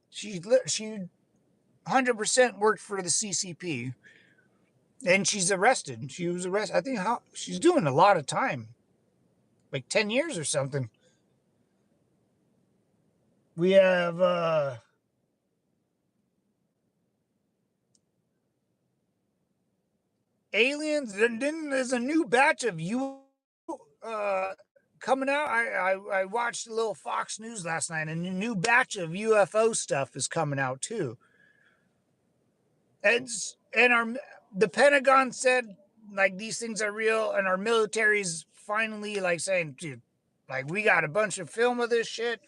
She 100% worked for the CCP, and she's arrested. She was arrested. I think she's doing a lot of time, like 10 years or something. We have aliens. Then there's a new batch of uh, coming out. I watched a little Fox News last night, and a new batch of UFO stuff is coming out too. And the Pentagon said like these things are real, and our military's finally like saying, dude, like we got a bunch of film of this shit.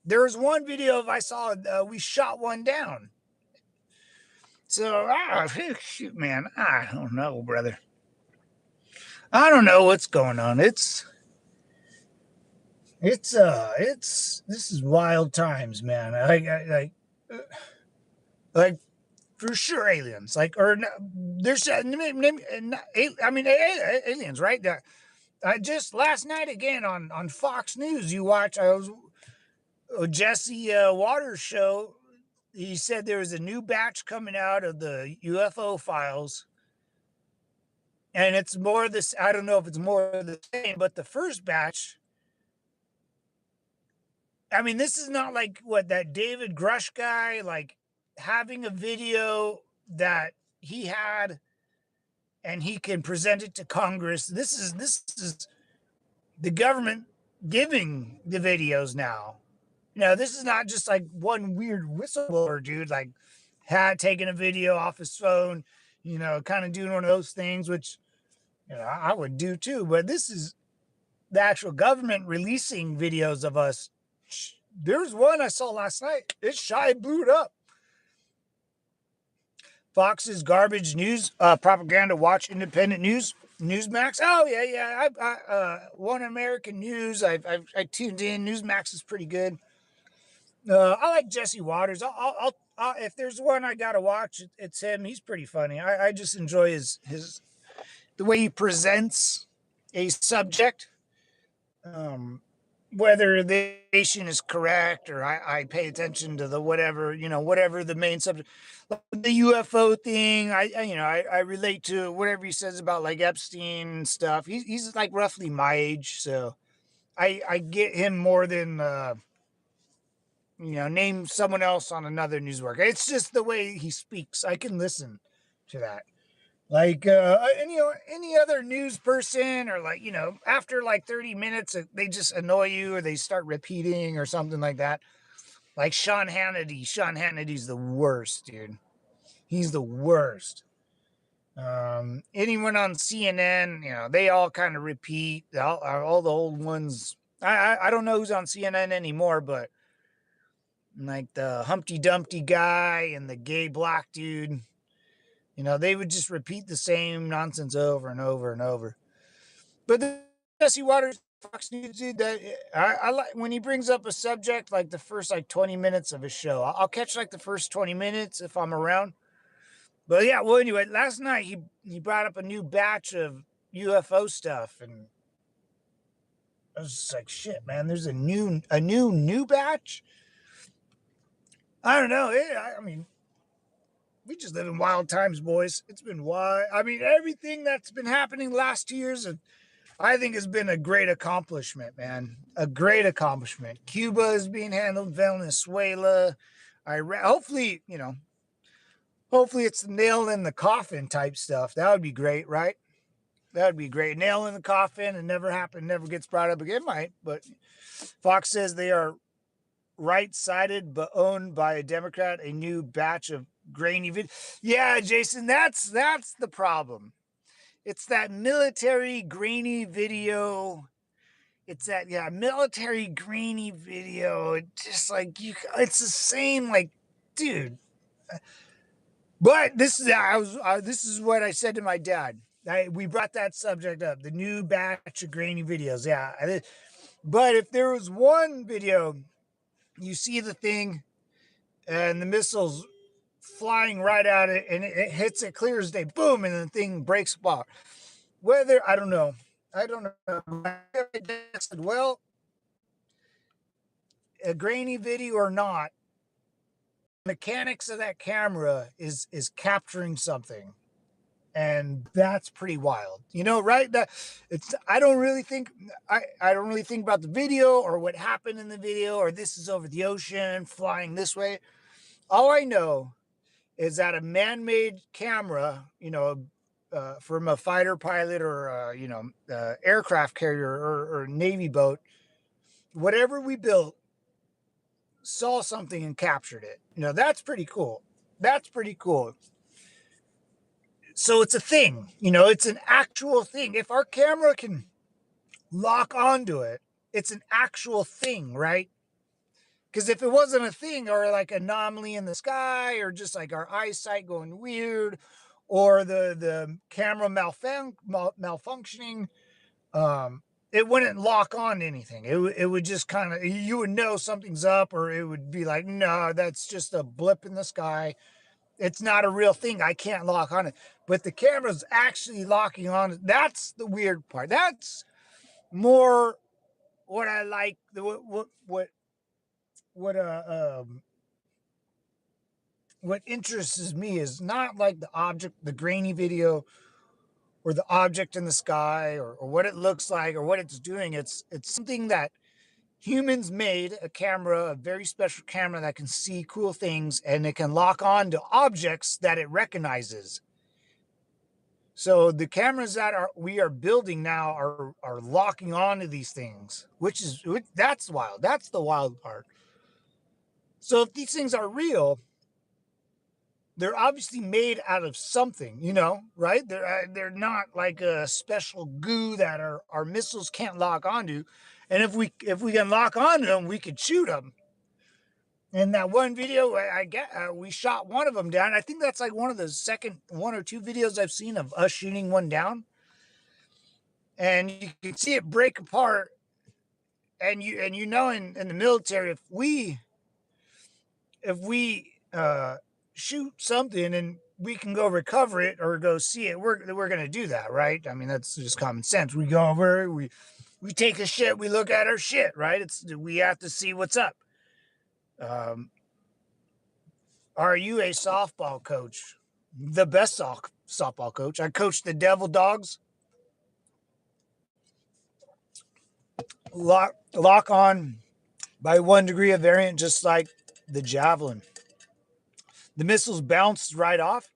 There was one video of I saw we shot one down. So shoot, man, I don't know, brother. I don't know what's going on. It's this is wild times, man. Like for sure aliens, like or there's I mean aliens, right? Just last night again on Fox News, you watch. I was Jesse Waters show. He said there was a new batch coming out of the UFO files, and it's more this. I don't know if it's more of the same, but the first batch. I mean, this is not like what that David Grush guy like having a video that he had and he can present it to Congress. This is the government giving the videos now. You know, this is not just like one weird whistleblower dude like had taken a video off his phone, you know, kind of doing one of those things, which you know I would do too. But this is the actual government releasing videos of us. There's one I saw last night. It blew it up. Fox's garbage news propaganda. Watch independent news. Newsmax. Oh yeah. One American News. I tuned in. Newsmax is pretty good. I like Jesse Waters. If there's one I gotta watch, it's him. He's pretty funny. I just enjoy his the way he presents a subject. Um, whether the nation is correct or I pay attention to the whatever, you know, whatever the main subject, like the UFO thing, I relate to whatever he says about like Epstein and stuff. He's like roughly my age, so I get him more than name someone else on another news worker. It's just the way he speaks. I can listen to that. Like any other news person, or like after like 30 minutes they just annoy you or they start repeating or something like that. Like Sean Hannity. Sean Hannity's the worst, dude. He's the worst. Anyone on CNN, they all kind of repeat all the old ones. I don't know who's on CNN anymore, but like the Humpty Dumpty guy and the gay black dude, they would just repeat the same nonsense over and over and over. But the Jesse Waters Fox News dude, that I like when he brings up a subject like the first like 20 minutes of his show. I'll catch like the first 20 minutes if I'm around. But yeah, well anyway, last night he brought up a new batch of UFO stuff, and I was just like, shit, man, there's a new batch. I don't know. I mean, we just live in wild times, boys. It's been wild. I mean, everything that's been happening the last 2 years, I think has been a great accomplishment, man. A great accomplishment. Cuba is being handled, Venezuela. Hopefully, hopefully it's the nail in the coffin type stuff. That would be great, right? That would be great. Nail in the coffin and never happened, never gets brought up again, might. But Fox says they are right-sided but owned by a Democrat, a new batch of grainy video. Yeah, Jason, that's the problem. It's that military grainy video. It's that military grainy video. It just like it's the same like, dude. But this is what I said to my dad. We brought that subject up, the new batch of grainy videos. Yeah, but if there was one video, you see the thing, and the missiles flying right at it, and it hits it clear as day, boom, and the thing breaks apart. Whether I don't know. I said, well, a grainy video or not, mechanics of that camera is capturing something, and that's pretty wild, right? That it's I don't really think about the video or what happened in the video, or this is over the ocean flying this way. All I know is that a man-made camera, from a fighter pilot or aircraft carrier or Navy boat, whatever we built saw something and captured it. That's pretty cool. That's pretty cool. So it's a thing. It's an actual thing. If our camera can lock onto it, it's an actual thing, right? Because if it wasn't a thing, or like anomaly in the sky, or just like our eyesight going weird, or the camera malfunctioning, it wouldn't lock on to anything. It would just kind of, you would know something's up, or it would be like, no, that's just a blip in the sky. It's not a real thing. I can't lock on it. But the camera's actually locking on it. That's the weird part. That's more what I like. What what interests me is not like the object, the grainy video, or the object in the sky, or what it looks like, or what it's doing. It's something that humans made, a camera, a very special camera that can see cool things, and it can lock on to objects that it recognizes. So the cameras that we are building now are locking onto these things, that's wild. That's the wild part. So if these things are real, they're obviously made out of something, right? They're not like a special goo that our missiles can't lock onto. And if we can lock onto them, we could shoot them. In that one video, I get we shot one of them down. I think that's like one of the second one or two videos I've seen of us shooting one down, and you can see it break apart. And in the military, if we shoot something and we can go recover it or go see it, we're gonna do that, right? I mean, that's just common sense. We go over, we take a shit, we look at our shit, right? We have to see what's up. Um, are you a softball coach? The best softball coach. I coached the Devil Dogs. Lock on by 1 degree of variant, just like the javelin. The missiles bounced right off.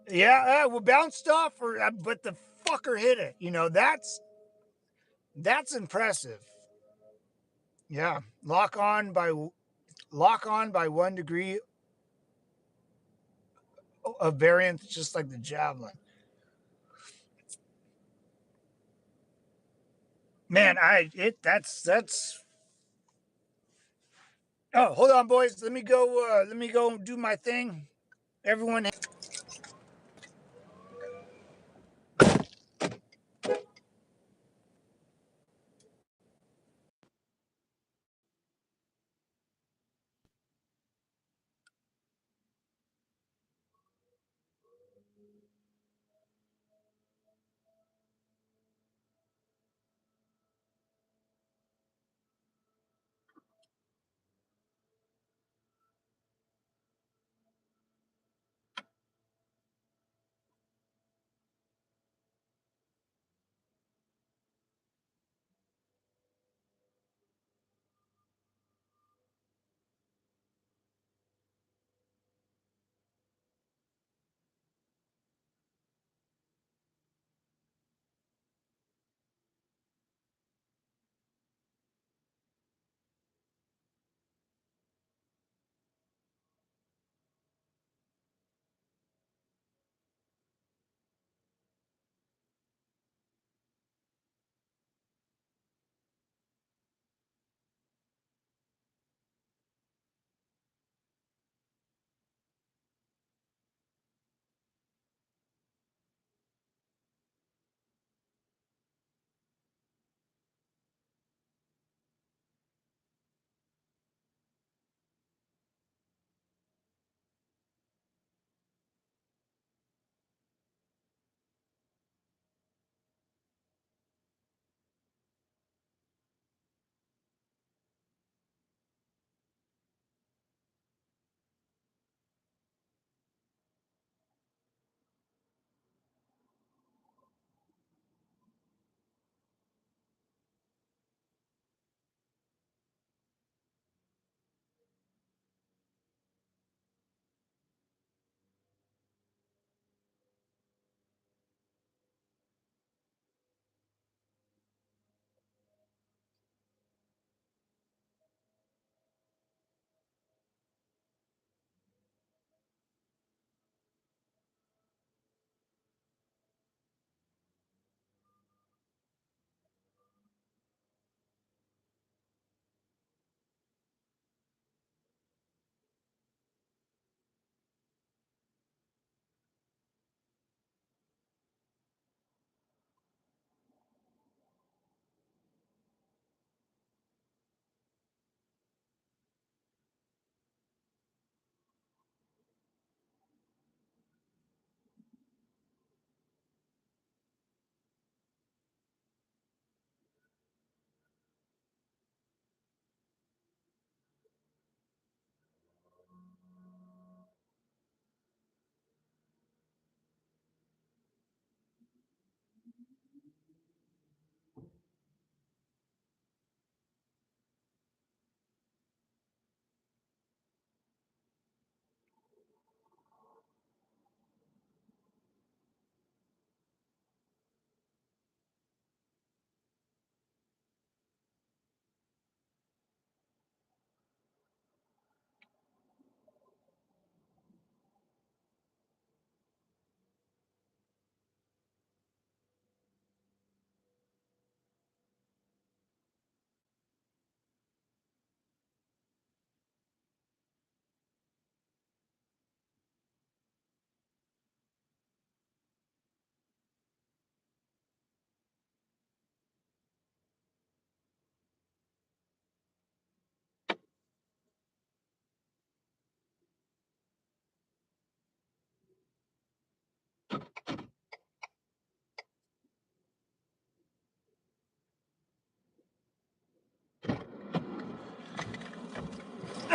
Yeah, well, bounced off, but the fucker hit it. That's impressive. Yeah, lock on by 1 degree of variance, just like the javelin. Man, that's. Oh, hold on, boys. Let me go. Let me go do my thing. Everyone.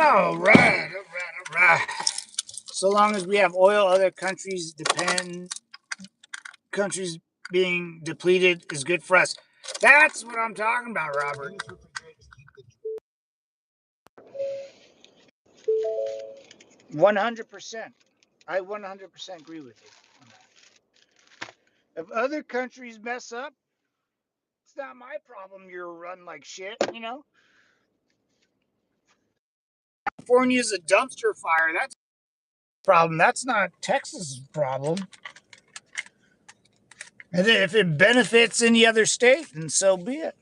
All right, all right, all right. So long as we have oil, other countries being depleted is good for us. That's what I'm talking about, Robert. 100%. I 100% agree with you on that. If other countries mess up, it's not my problem. You're run like shit, you know? California's a dumpster fire. That's a problem. That's not Texas's problem. And if it benefits any other state, then so be it.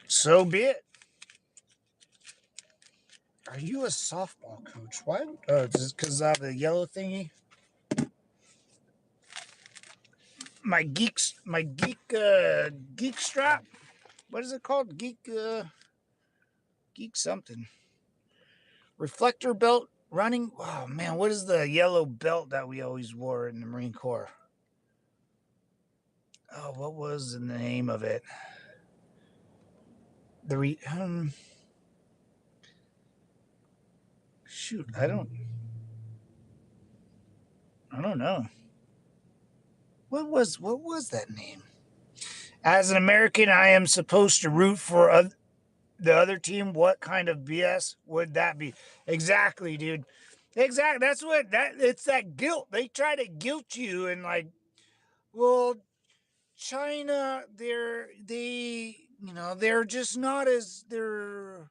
So be it. Are you a softball coach? Why? Oh, just because of the yellow thingy? Geek strap. What is it called? Geek something. Reflector belt running. Oh man, what is the yellow belt that we always wore in the Marine Corps? Oh, what was the name of it? Shoot, I don't know. What was that name? As an American, I am supposed to root for the other team. What kind of BS would that be? Exactly, dude. Exactly. That's what that it's that guilt. They try to guilt you and like, well, China, they're just not as they're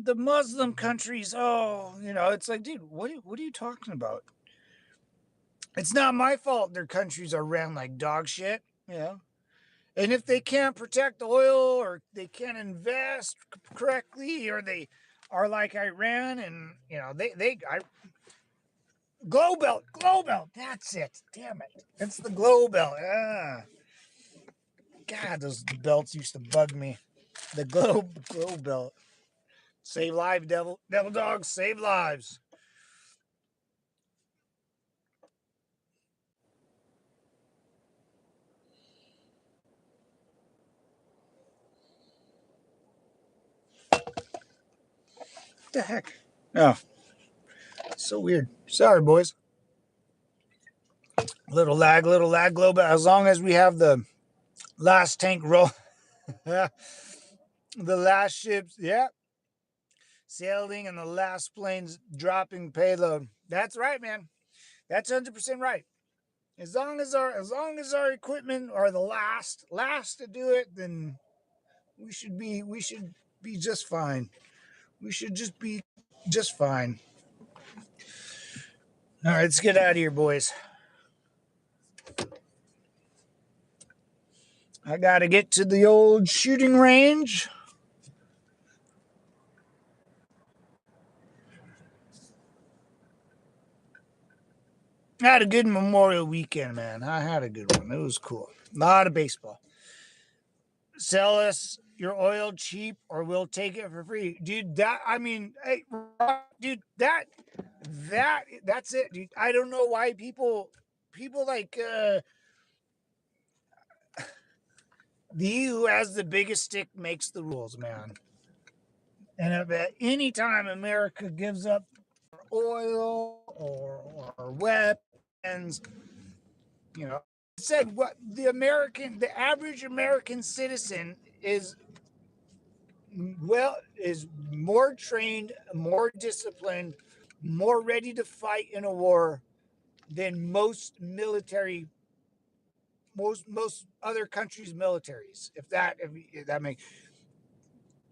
the Muslim countries, it's like, dude, what are you talking about? It's not my fault their countries are ran like dog shit, you know. And if they can't protect oil or they can't invest correctly or they are like Iran and glow belt, that's it. Damn it. It's the glow belt. God, those belts used to bug me. The glow belt. Save lives, devil dogs, save lives. What the heck? Oh, so weird. Sorry, boys. Little lag, glow belt. As long as we have the last tank roll, the last ships, yeah, sailing and the last planes dropping payload. That's right, man. That's 100% right. As long as our equipment are the last to do it, then we should be just fine. We should just be just fine. All right, let's get out of here, boys. I got to get to the old shooting range. I had a good Memorial weekend, man. I had a good one. It was cool. A lot of baseball. Sell us your oil cheap or we'll take it for free. Dude, hey, dude, that's it, dude. I don't know why people like the who has the biggest stick makes the rules, man. And if at any time America gives up oil or weapons, said what the average American citizen is more trained, more disciplined, more ready to fight in a war than most other countries' militaries. If that makes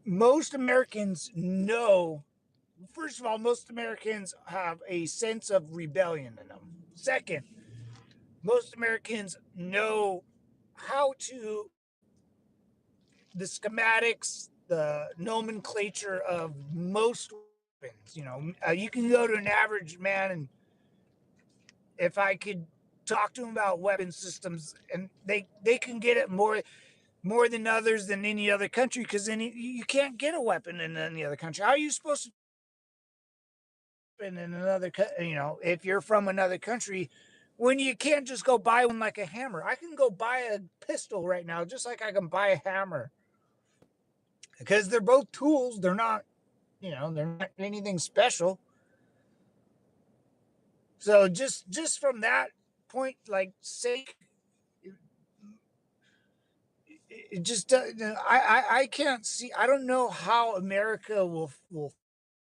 most Americans know. First of all, most Americans have a sense of rebellion in them. Second, most Americans know how to the schematics, the nomenclature of most weapons. You can go to an average man, and if I could talk to him about weapon systems, and they can get it more than others than any other country because then you can't get a weapon in any other country. How are you supposed to in another if you're from another country when you can't just go buy one like a hammer. I can go buy a pistol right now, just like I can buy a hammer, because they're both tools. They're not, they're not anything special. So just from that point, like sake, it just I can't see. I don't know how America will fall,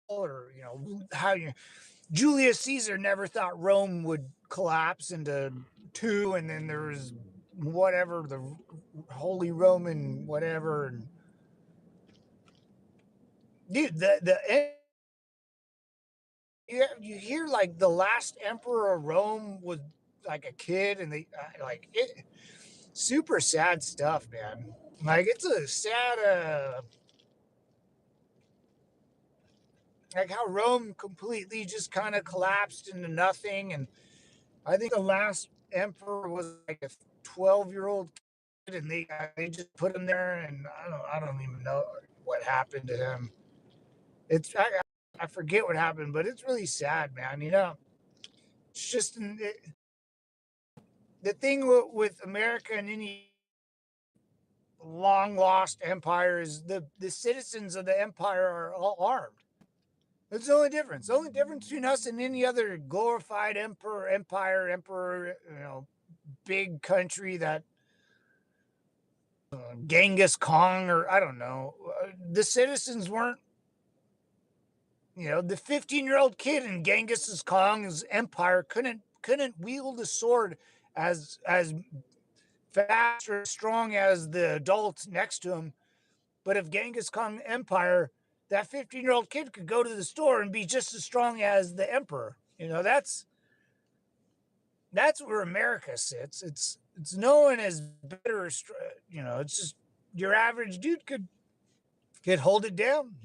or how you. Julius Caesar never thought Rome would collapse into two, and then there was whatever, the Holy Roman whatever, and dude, you hear like the last emperor of Rome was like a kid, and they like it. Super sad stuff, man. Like it's a sad, like how Rome completely just kind of collapsed into nothing, and I think the last emperor was like a 12-year-old kid, and they just put him there, and I don't even know what happened to him. It's I forget what happened, but it's really sad, man. It's just the thing with America and any long lost empire is the citizens of the empire are all armed. That's the only difference. The only difference between us and any other glorified emperor, big country that Genghis Khan, or I don't know, the citizens weren't. The 15-year-old kid in Genghis Khan's empire couldn't wield a sword as fast or strong as the adults next to him. But if Genghis Khan Empire, that 15-year-old kid could go to the store and be just as strong as the emperor. That's where America sits. It's no one as better. It's just your average dude could hold it down.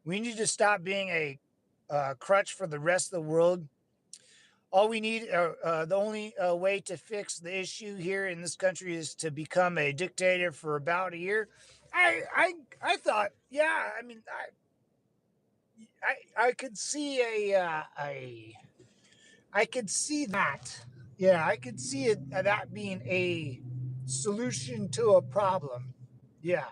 We need to stop being a crutch for the rest of the world. All we need, the only way to fix the issue here in this country is to become a dictator for about a year. I thought, yeah. I mean, I could see I could see that. Yeah, I could see it that being a solution to a problem. Yeah.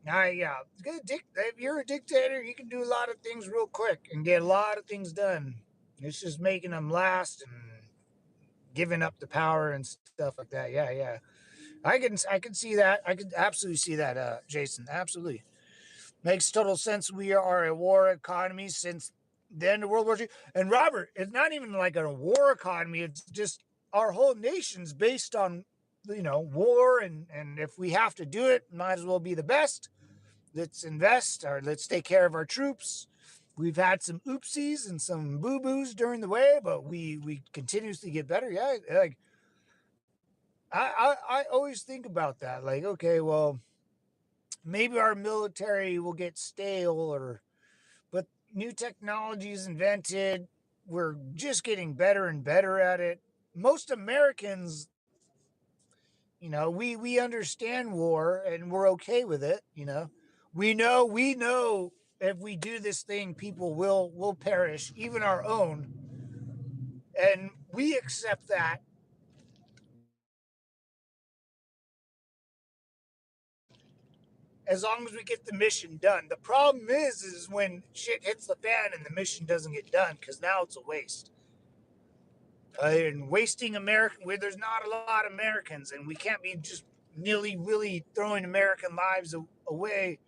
Yeah. If you're a dictator, you can do a lot of things real quick and get a lot of things done. It's just making them last and giving up the power and stuff like that. Yeah, yeah. I can see that. I could absolutely see that, Jason. Absolutely. Makes total sense. We are a war economy since the end of World War II. And Robert, it's not even like a war economy. It's just our whole nation's based on, war. And if we have to do it, might as well be the best. Let's invest, or let's take care of our troops. We've had some oopsies and some boo boos during the way, but we continuously get better. Yeah, like I always think about that. Like, okay, well, maybe our military will get stale, or but new technology is invented. We're just getting better and better at it. Most Americans, we understand war and we're okay with it. We know if we do this thing, people will perish, even our own, and we accept that as long as we get the mission done. The problem is when shit hits the fan and the mission doesn't get done, because now it's a waste. And wasting American, where there's not a lot of Americans, and we can't be just nilly willy throwing American lives away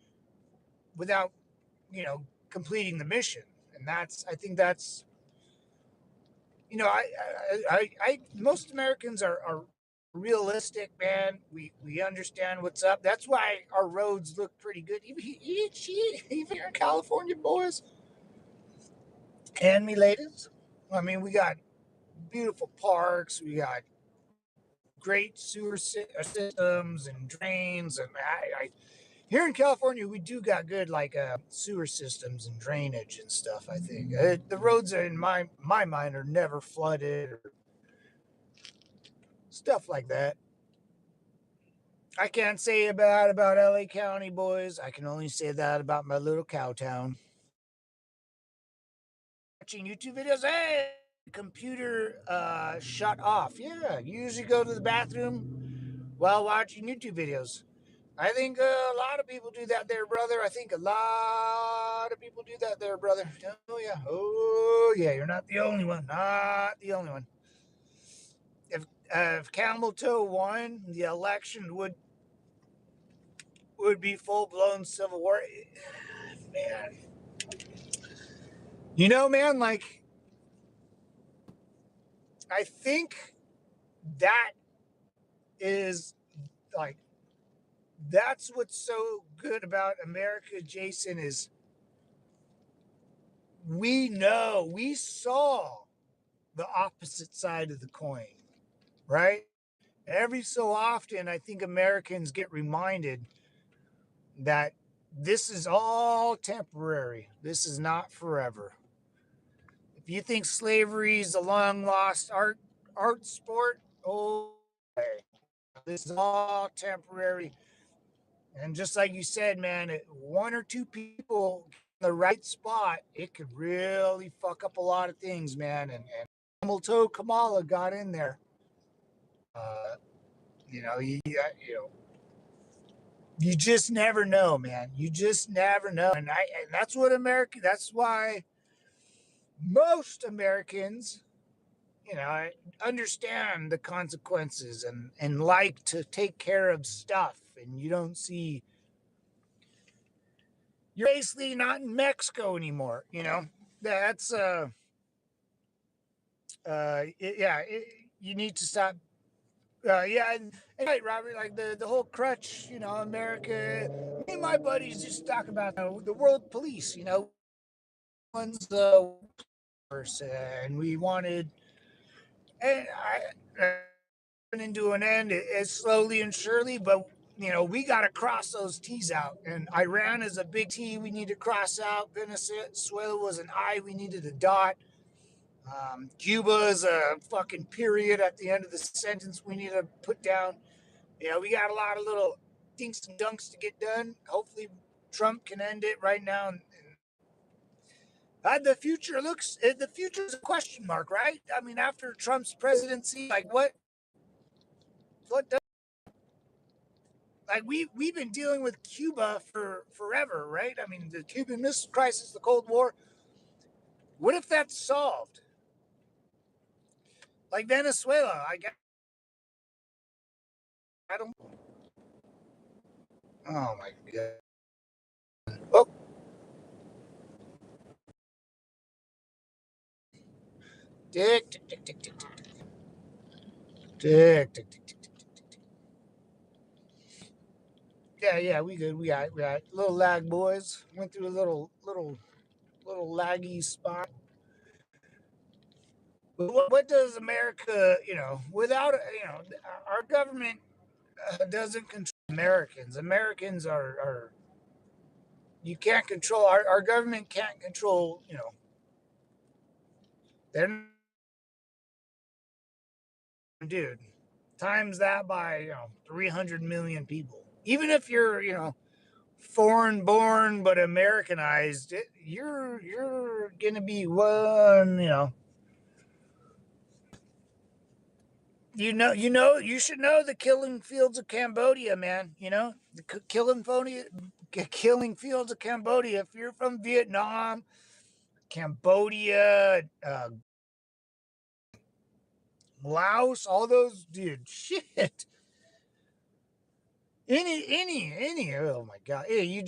without, completing the mission. And I think that's, most Americans are realistic, man. We understand what's up. That's why our roads look pretty good. Even here in California, boys and me ladies. I mean, we got beautiful parks. We got great sewer systems and drains, and here in California we do got good like sewer systems and drainage and stuff. I think the roads in my mind are never flooded or stuff like that. I can't say about LA County, boys. I can only say that about my little cow town. Watching YouTube videos. Hey, computer shut off. Yeah, you usually go to the bathroom while watching YouTube videos. I think a lot of people do that there, brother. I think a lot of people do that there, brother. Oh, yeah. Oh, yeah. You're not the only one. Not the only one. If Camel Toe won, the election would be full blown civil war. Man, man, like I think that is like that's what's so good about America, Jason, is we saw the opposite side of the coin, right? Every so often, I think Americans get reminded that this is all temporary. This is not forever. If you think slavery is a long lost art sport, oh, this is all temporary. And just like you said, man, one or two people in the right spot, it could really fuck up a lot of things, man. And Camel Toe Kamala got in there. Uh, you know, you just never know, man. You just never know, and that's what America. That's why most Americans, understand the consequences and like to take care of stuff, and you don't see. You're basically not in Mexico anymore. That's you need to stop. Yeah, and right, Robert. Like the whole crutch, America. Me and my buddies just talk about the world police. One's the person, and we wanted, and I into an end as slowly and surely, but we got to cross those T's out. And Iran is a big T we need to cross out. Venezuela was an I we needed a dot. Cuba is a fucking period at the end of the sentence we need to put down. We got a lot of little dinks and dunks to get done. Hopefully, Trump can end it right now. The future is a question mark, right? I mean, after Trump's presidency, like what does, like we've been dealing with Cuba for forever, right? I mean, the Cuban Missile Crisis, the Cold War. What if that's solved? Like Venezuela, I guess. I don't. Oh my god. Oh, tick tick tick tick tick tick tick tick tick. Yeah, yeah, we good. We got little lag boys. Went through a little laggy spot. But what does America, without our government doesn't control Americans. Americans are you can't control our government can't control. They're dude times that by 300 million people. Even if you're foreign born but Americanized, you're gonna be one. You should know the killing fields of Cambodia, man. The killing fields of Cambodia. If you're from Vietnam, Cambodia, Laos, all those, dude, shit. Any. Oh my God, yeah,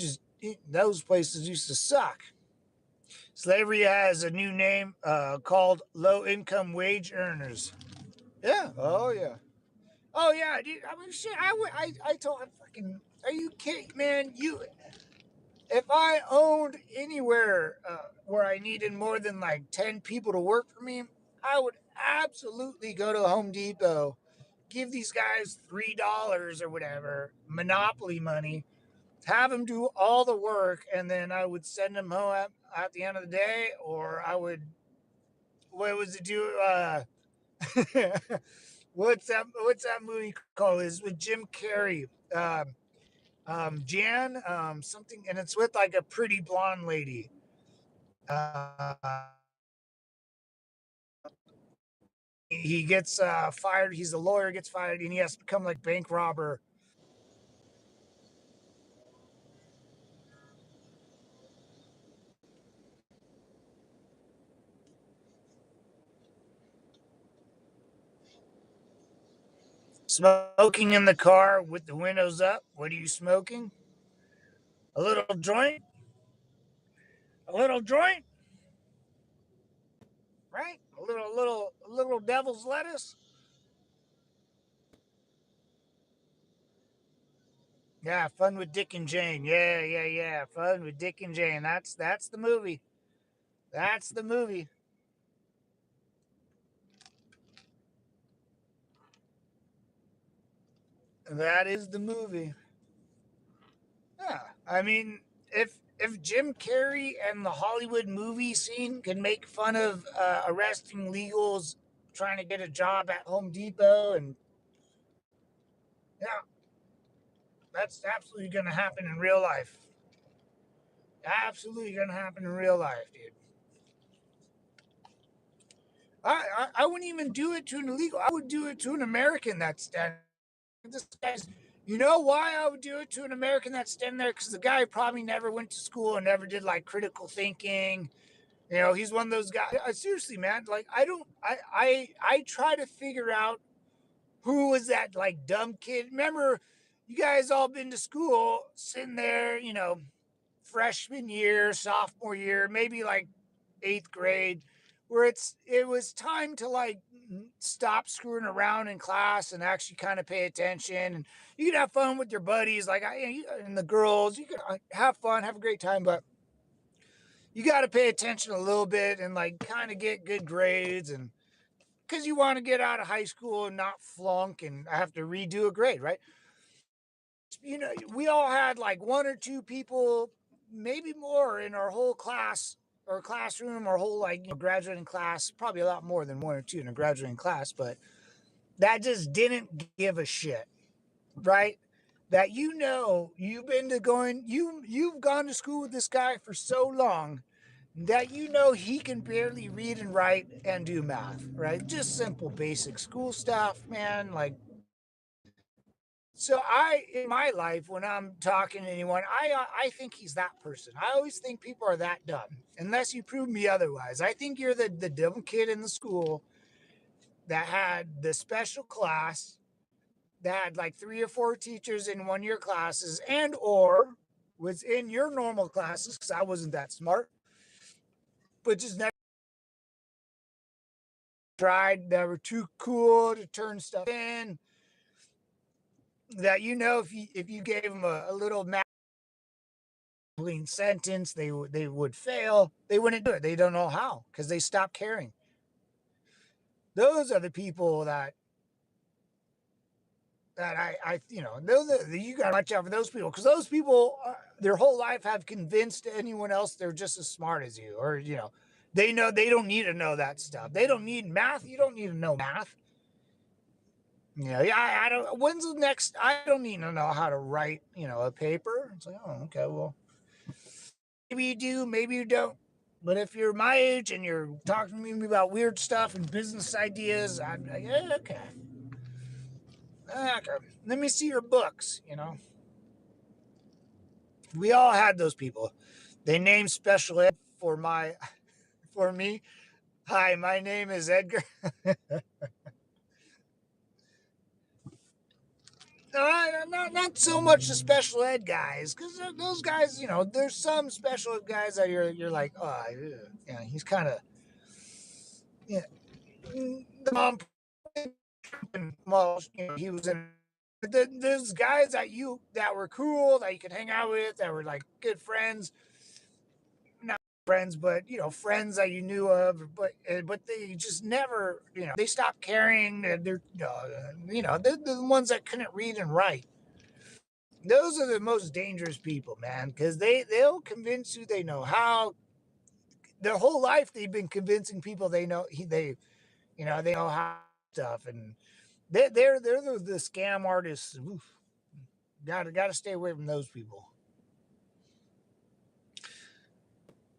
those places used to suck. Slavery has a new name called low income wage earners. Yeah. Oh yeah. Oh yeah, dude. I mean, shit. I told him, fucking. Are you kidding, man? If I owned anywhere where I needed more than like 10 people to work for me, I would absolutely go to Home Depot, give these guys $3 or whatever, monopoly money, have them do all the work, and then I would send them home at the end of the day, or what was it do? What's that movie called? Is with Jim Carrey. Jan, something, and it's with like a pretty blonde lady. Uh, he gets fired. He's a lawyer, gets fired, and he has to become like bank robber. Smoking in the car with the windows up. What are you smoking? A little joint? A little joint? Right? A little devil's lettuce. Yeah, Fun with Dick and Jane. Yeah, yeah, yeah. Fun with Dick and Jane. That's the movie. That's the movie. That is the movie. Yeah. I mean, if Jim Carrey and the Hollywood movie scene can make fun of arresting legals trying to get a job at Home Depot, and yeah, that's absolutely going to happen in real life. Absolutely going to happen in real life, dude. I wouldn't even do it to an illegal. I would do it to an American that's standing. This guy's. You know why I would do it to an American that's standing there? Because the guy probably never went to school and never did like critical thinking. You know, he's one of those guys. Seriously, man. Like, I don't. I try to figure out who was that like dumb kid. Remember, you guys all been to school, sitting there. You know, freshman year, sophomore year, maybe like eighth grade, where it was time to like stop screwing around in class and actually kind of pay attention. And you can have fun with your buddies, like and the girls. You can have fun, have a great time, but you got to pay attention a little bit and like kind of get good grades, and because you want to get out of high school and not flunk and have to redo a grade, right? You know, we all had like one or two people, maybe more, in our whole class or classroom, our whole like graduating class. Probably a lot more than one or two in a graduating class, but that just didn't give a shit, right? That you've been to going you've gone to school with this guy for so long that he can barely read and write and do math, right? Just simple basic school stuff, man. Like, so in my life, when I'm talking to anyone, I think he's that person. I always think people are that dumb, unless you prove me otherwise. I think you're the dumb kid in the school that had the special class, that had like three or four teachers in one year classes, and or was in your normal classes, because I wasn't that smart, but just never tried. They were too cool to turn stuff in. That if you gave them a little sentence, they would fail. They wouldn't do it. They don't know how, because they stopped caring. Those are the people that you got to watch out for those people, because those people, their whole life, have convinced anyone else they're just as smart as you, or they know they don't need to know that stuff. They don't need math. You don't need to know math. Yeah, I don't. When's the next? I don't need to know how to write, a paper. It's like, oh, okay, well, maybe you do, maybe you don't. But if you're my age and you're talking to me about weird stuff and business ideas, I'm like, yeah, okay. Okay. Let me see your books. We all had those people. They named special ed for me. Hi, my name is Edgar. Not so much the special ed guys, because those guys, there's some special ed guys that you're like, oh, yeah, he's kind of, yeah, the mom, well, he was in. There's guys that were cool, that you could hang out with, that were like good friends, not friends, but friends that you knew of, but they just never, they stopped caring. They're the ones that couldn't read and write. Those are the most dangerous people, man, because they'll convince you they know how. Their whole life they've been convincing people they know how stuff, and they're the scam artists. Oof. Gotta stay away from those people.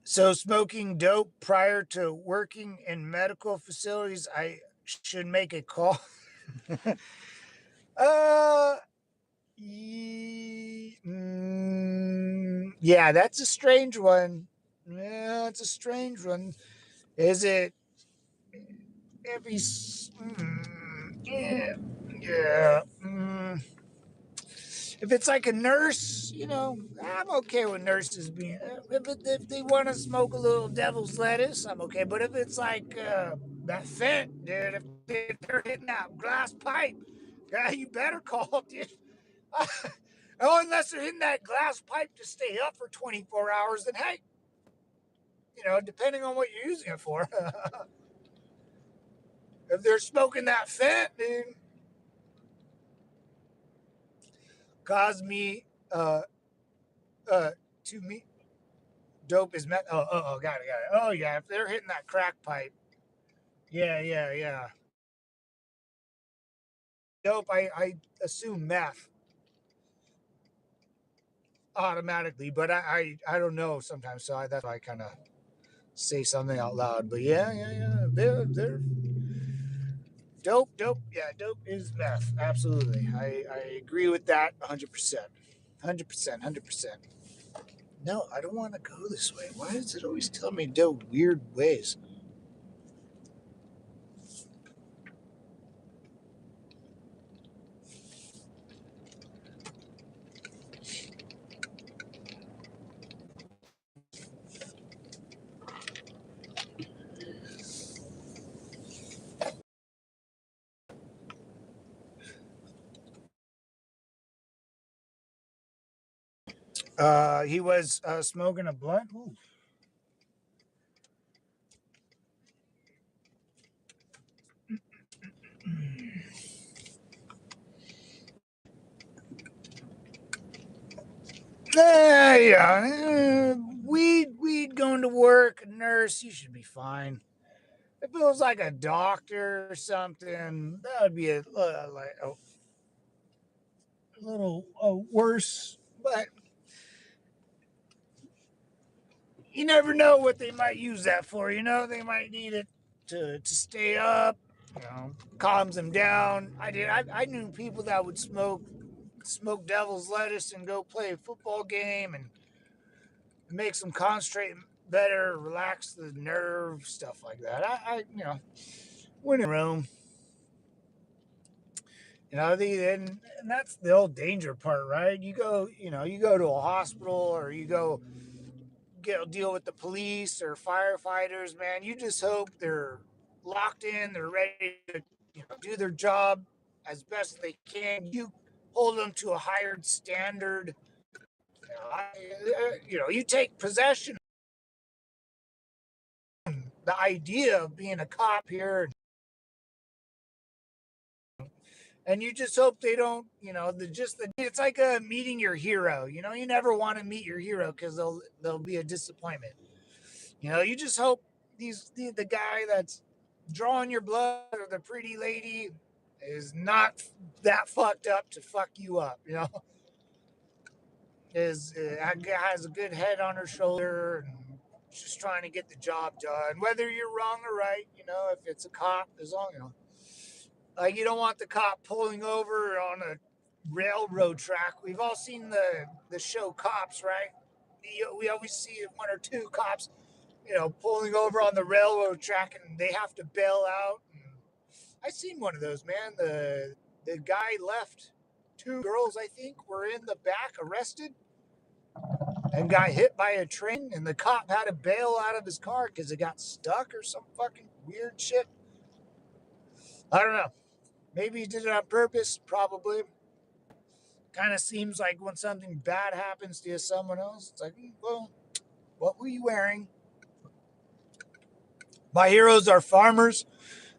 So smoking dope prior to working in medical facilities, should make a call. uh, yeah, that's a strange one. Yeah, it's a strange one. Is it every? Yeah, yeah. If it's like a nurse, I'm okay with nurses being. If they want to smoke a little devil's lettuce, I'm okay. But if it's like that fent, dude, if they're hitting that glass pipe, yeah, you better call, dude. Oh, unless they're hitting that glass pipe to stay up for 24 hours, then hey, depending on what you're using it for. If they're smoking that fent, dude, cause me, uh, to me, dope is met. Oh, got it, got it. Oh, yeah, if they're hitting that crack pipe, yeah, yeah, yeah. Dope, I assume meth automatically, but I don't know sometimes, so that's why I kind of say something out loud. But yeah, yeah, yeah, they're dope. Yeah, dope is meth. Absolutely, I agree with that 100%, 100%, 100%. No, I don't want to go this way. Why does it always tell me to go weird ways? He was smoking a blunt. Ooh. Yeah. Weed going to work, nurse, you should be fine. If it was like a doctor or something, that would be a little worse. But you never know what they might use that for. They might need it to stay up. Calms them down. I knew people that would smoke devil's lettuce and go play a football game and it makes them concentrate better, relax the nerve, stuff like that. Went in a room, and that's the old danger part, right? You go to a hospital or you go deal with the police or firefighters, man. You just hope they're locked in, they're ready to, do their job as best they can. You hold them to a higher standard. You take possession the idea of being a cop here, and you just hope they don't, it's like meeting your hero. You never want to meet your hero because they'll be a disappointment. You just hope the guy that's drawing your blood or the pretty lady is not that fucked up to fuck you up. Is has a good head on her shoulder and just trying to get the job done, whether you're wrong or right. If it's a cop, as long like you don't want the cop pulling over on a railroad track. We've all seen the show Cops, right? We always see one or two cops, pulling over on the railroad track, and they have to bail out. I seen one of those, man. The guy left. Two girls, I think, were in the back arrested and got hit by a train, and the cop had to bail out of his car because it got stuck or some fucking weird shit. I don't know. Maybe he did it on purpose. Probably. Kind of seems like when something bad happens to someone else, it's like, well, what were you wearing? My heroes are farmers,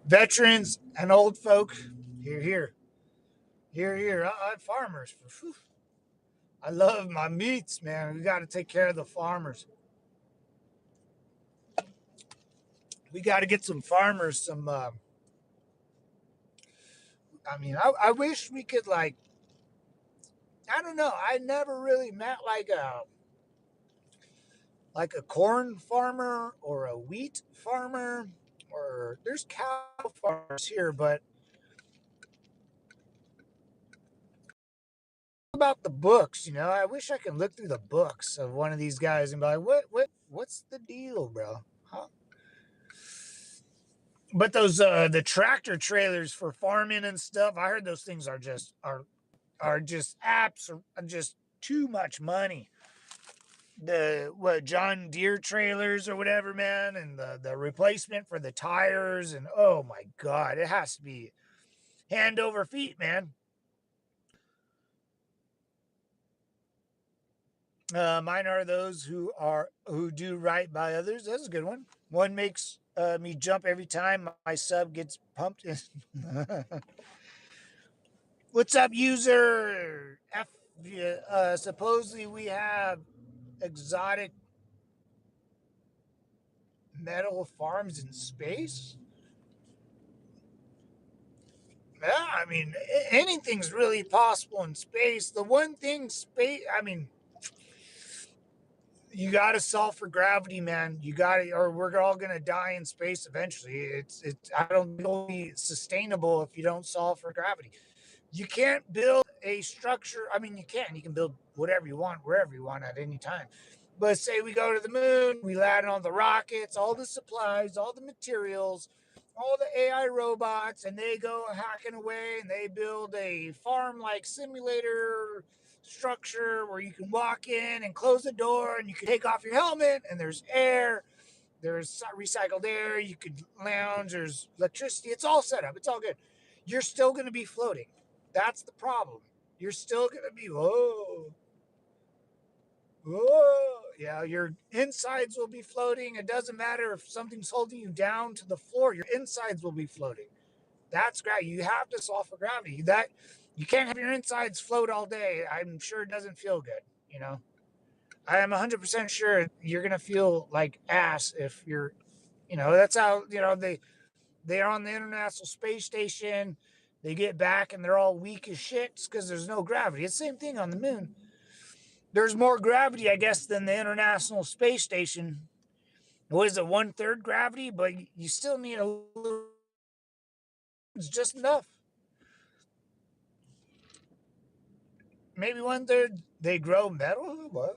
veterans, and old folk. Here, here, here. Farmers. Whew. I love my meats, man. We got to take care of the farmers. We got to get some farmers some. I wish we could like. I don't know. I never really met like a corn farmer or a wheat farmer or there's cow farms here, but about the books, I wish I could look through the books of one of these guys and be like, what's the deal, bro? Huh? But those the tractor trailers for farming and stuff, I heard those things are just apps are just too much money. The what John Deere trailers or whatever, man, and the replacement for the tires, and oh my god, it has to be hand over feet, man. Mine are those who do right by others. That's a good one. One makes me jump every time my sub gets pumped. What's up, user? Supposedly we have exotic metal farms in space. Yeah, I mean, anything's really possible in space. The one thing space, I mean, you got to solve for gravity, man. You got to, or we're all gonna die in space eventually. It's. I don't think it'll be sustainable if you don't solve for gravity. You can't build a structure. I mean, you can. You can build whatever you want, wherever you want at any time. But say we go to the moon, we land on the rockets, all the supplies, all the materials, all the AI robots, and they go hacking away and they build a farm like simulator structure where you can walk in and close the door and you can take off your helmet and there's air, there's recycled air, you could lounge, there's electricity, it's all set up, it's all good. You're still going to be floating. That's the problem. You're still going to be, whoa. Yeah, your insides will be floating. It doesn't matter if something's holding you down to the floor, your insides will be floating. That's gravity. You have to solve for gravity. That you can't have your insides float all day. I'm sure it doesn't feel good, you know. I am 100% sure you're going to feel like ass if you're, that's how, they're on the International Space Station. They get back and they're all weak as shit because there's no gravity. It's the same thing on the moon. There's more gravity, I guess, than the International Space Station. What is it, 1/3 gravity? But you still need a little, it's just enough. Maybe 1/3 they grow metal. What?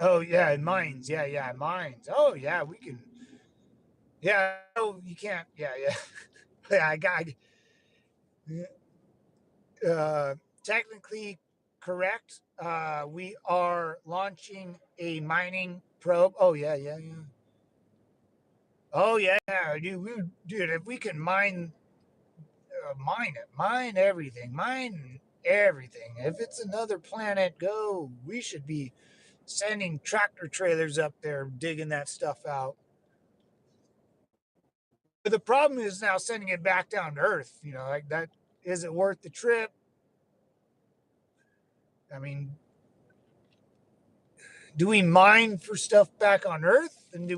Oh yeah, mines. Yeah, yeah, mines. Oh yeah, we can. Yeah, no, you can't. Yeah, yeah, yeah. I got. Technically correct. We are launching a mining probe. Oh yeah, yeah, yeah. Oh yeah, dude. If we can mine it, mine everything. If it's another planet, go. We should be sending tractor trailers up there digging that stuff out. But the problem is now sending it back down to Earth. Like that. Is it worth the trip? I mean, do we mine for stuff back on Earth? And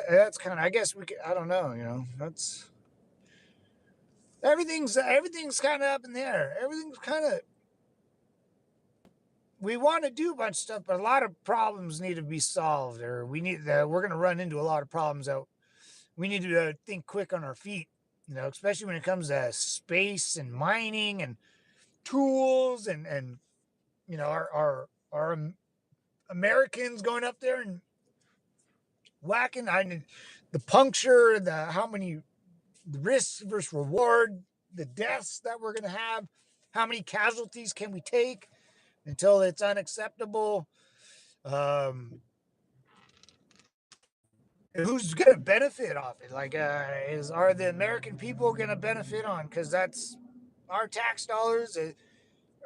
that's kind of, I guess we could, I don't know, that's everything's kind of up in the air. Everything's kind of, we want to do a bunch of stuff, but a lot of problems need to be solved, or we're going to run into a lot of problems that we need to think quick on our feet, especially when it comes to space and mining and tools and our Americans going up there and whacking. I mean, the puncture, how many, the risks versus reward, the deaths that we're going to have, how many casualties can we take until it's unacceptable? Who's going to benefit off it? Like, are the American people going to benefit on? Because that's our tax dollars.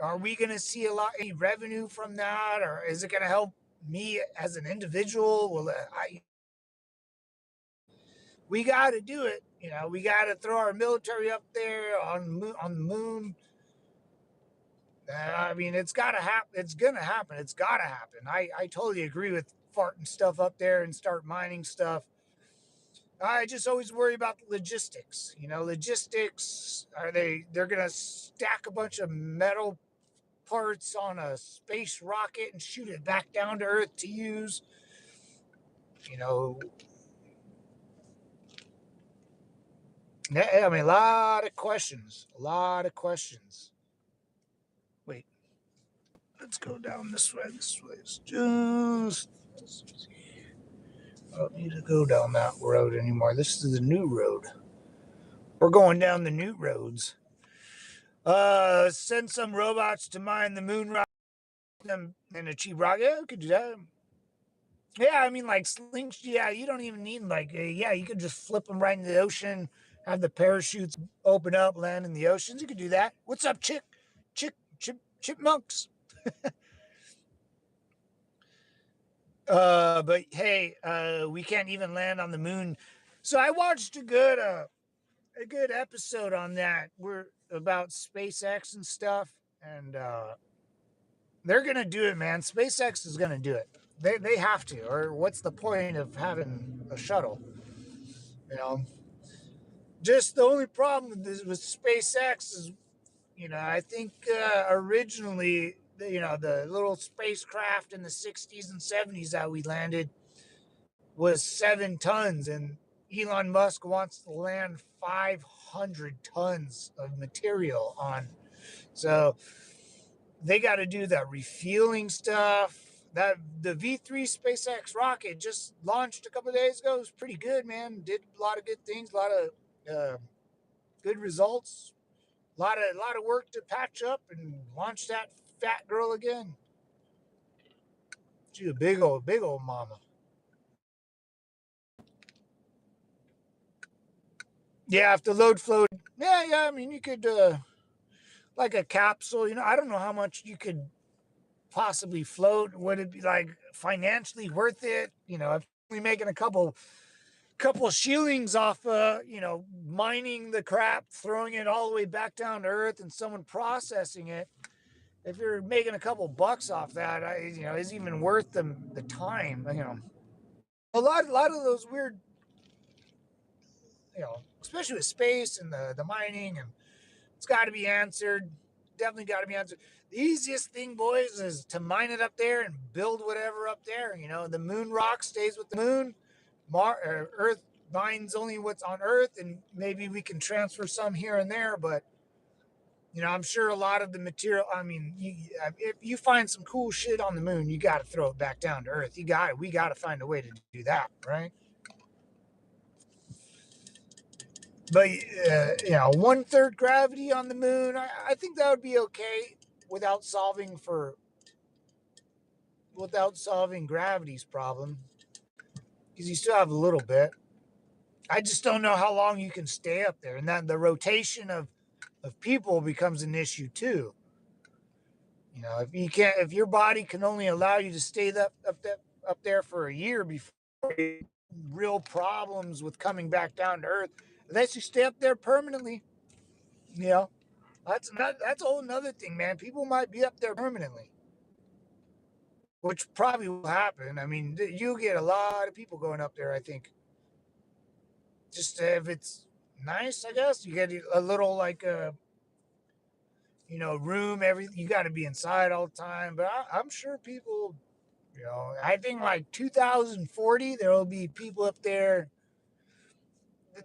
Are we going to see a lot any revenue from that, or is it going to help me as an individual? Well, we got to do it. We got to throw our military up there on the moon. I mean, it's got to happen. It's going to happen. It's got to happen. I totally agree with farting stuff up there and start mining stuff. I just always worry about the logistics. Logistics, they're going to stack a bunch of metal parts on a space rocket and shoot it back down to Earth to use. You know, I mean, a lot of questions. A lot of questions. Wait, let's go down this way. This way is just. I don't need to go down that road anymore. This is the new road. We're going down the new roads. Send some robots to mine the moon rock and achieve rock. Yeah, we could do that. Yeah, I mean, like slings. Yeah, you don't even need like. Yeah, you could just flip them right into the ocean. Have the parachutes open up, land in the oceans. You could do that. What's up, chipmunks? But hey, we can't even land on the moon. So I watched a good episode on that. We're about SpaceX and stuff, and they're gonna do it, man. SpaceX is gonna do it. They have to, or what's the point of having a shuttle? You know, just the only problem with with SpaceX is, I think originally, the little spacecraft in the '60s and '70s that we landed was 7 tons, and Elon Musk wants to land 500 tons of material on. So they got to do that refueling stuff. That the V3 SpaceX rocket just launched a couple of days ago. It was pretty good, man. Did a lot of good things, a lot of good results, a lot of work to patch up and launch that fat girl again. She's a big old mama. Yeah, if the load flowed, yeah. I mean, you could like a capsule. I don't know how much you could possibly float. Would it be like financially worth it? If we making a couple shillings off mining the crap, throwing it all the way back down to earth, and someone processing it. If you're making a couple bucks off that, is even worth the time. A lot of those weird, especially with space and the mining, and it's got to be answered. Definitely got to be answered. The easiest thing, boys, is to mine it up there and build whatever up there. The moon rock stays with the moon. Earth mines only what's on Earth, and maybe we can transfer some here and there. But I'm sure a lot of the material. I mean, if you find some cool shit on the moon, you got to throw it back down to Earth. We got to find a way to do that, right? But 1/3 gravity on the moon, I think that would be okay without solving for without solving gravity's problem, because you still have a little bit. I just don't know how long you can stay up there, and then the rotation of people becomes an issue too. If your body can only allow you to stay up there for a year before real problems with coming back down to Earth, unless you stay up there permanently, you know, that's a whole another thing, man. People might be up there permanently, which probably will happen. I mean, you get a lot of people going up there. I think just if it's nice, I guess you get a little like room. You got to be inside all the time. But I'm sure people, I think like 2040 there will be people up there.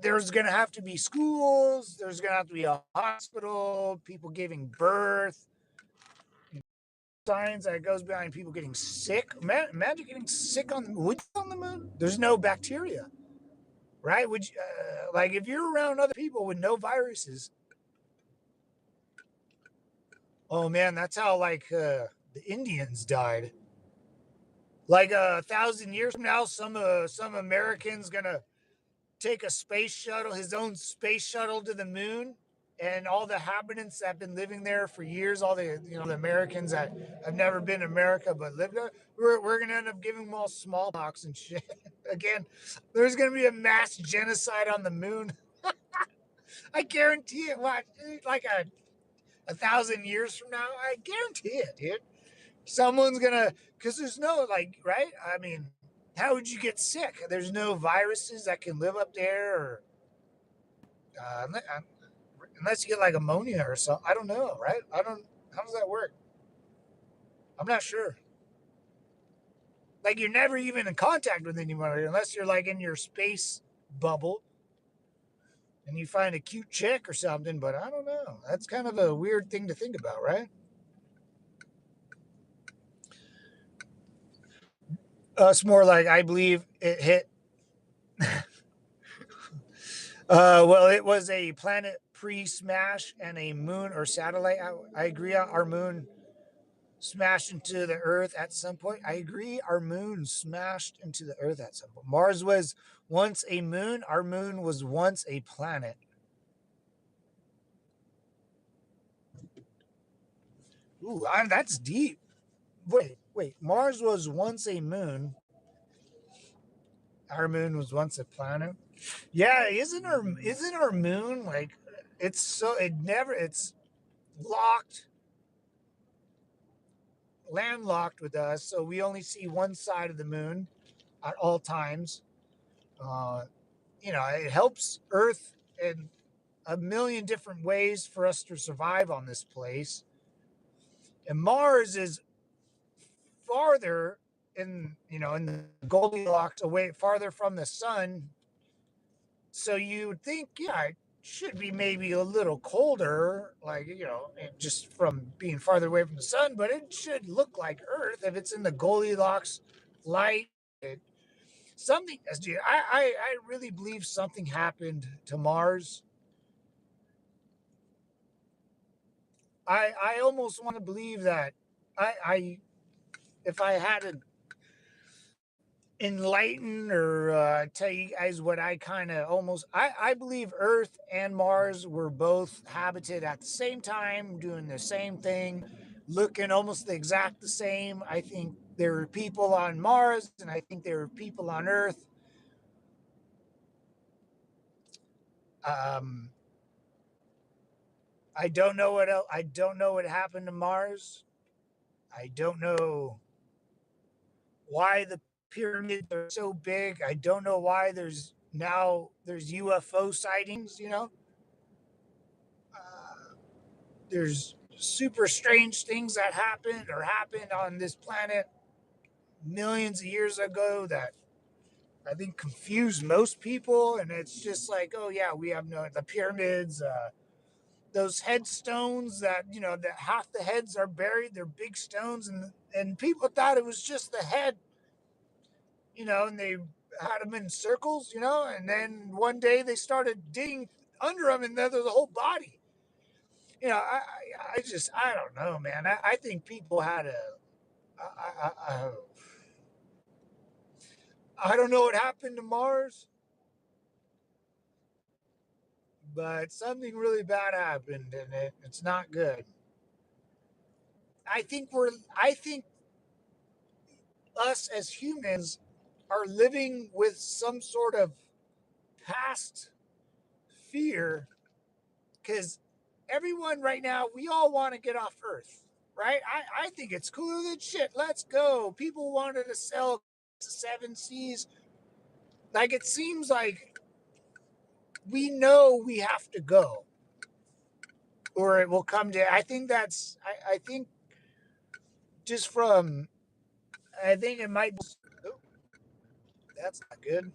There's gonna have to be schools. There's gonna have to be a hospital. People giving birth. Science that goes behind people getting sick. Imagine getting sick on the moon. There's no bacteria, right? Would you, like if you're around other people with no viruses? Oh man, that's how like the Indians died. Like 1,000 years from now, some American's gonna take a space shuttle, his own space shuttle to the moon, and all the inhabitants that have been living there for years, all the Americans that have never been to America but lived there, we're gonna end up giving them all smallpox and shit. Again, there's gonna be a mass genocide on the moon. I guarantee it. What, like 1,000 years from now? I guarantee it, dude. Someone's gonna, because there's no like, right? I mean, how would you get sick? There's no viruses that can live up there, or unless you get like ammonia or something. I don't know, right? I don't. How does that work? I'm not sure. Like you're never even in contact with anyone unless you're like in your space bubble and you find a cute chick or something. But I don't know. That's kind of a weird thing to think about, right? It's more like I believe it hit. Well, it was a planet pre-smash and a moon or satellite. I agree. Our moon smashed into the Earth at some point. I agree. Our moon smashed into the Earth at some point. Mars was once a moon. Our moon was once a planet. Ooh, that's deep. Wait. Mars was once a moon. Our moon was once a planet. Yeah, isn't our moon like it's locked landlocked with us, so we only see one side of the moon at all times. Uh, it helps Earth in a million different ways for us to survive on this place. And Mars is farther in the Goldilocks away, farther from the sun. So you would think, yeah, it should be maybe a little colder, like, just from being farther away from the sun, but it should look like Earth if it's in the Goldilocks light. It, something, I really believe something happened to Mars. I almost want to believe that I if I had to enlighten or tell you guys what I kind of I believe Earth and Mars were both habited at the same time, doing the same thing, looking almost the exact the same. I think there were people on Mars, and I think there were people on Earth. Um, I don't know what else. I don't know what happened to Mars. I don't know why the pyramids are so big. I don't know why there's UFO sightings. There's super strange things that happened on this planet millions of years ago that I think confused most people. And it's just like, oh yeah, we have the pyramids, those headstones that that half the heads are buried. They're big stones, and people thought it was just the head, and they had them in circles, and then one day they started digging under them, and then there's a whole body. I don't know, man. I think people had I, I don't know what happened to Mars, but something really bad happened, and it's not good. I think us as humans are living with some sort of past fear because everyone right now, we all want to get off Earth, right? I think it's cooler than shit. Let's go. People wanted to sell to seven seas. Like it seems like we know we have to go or it will come to. I think just from, I think it might, oh, that's not good.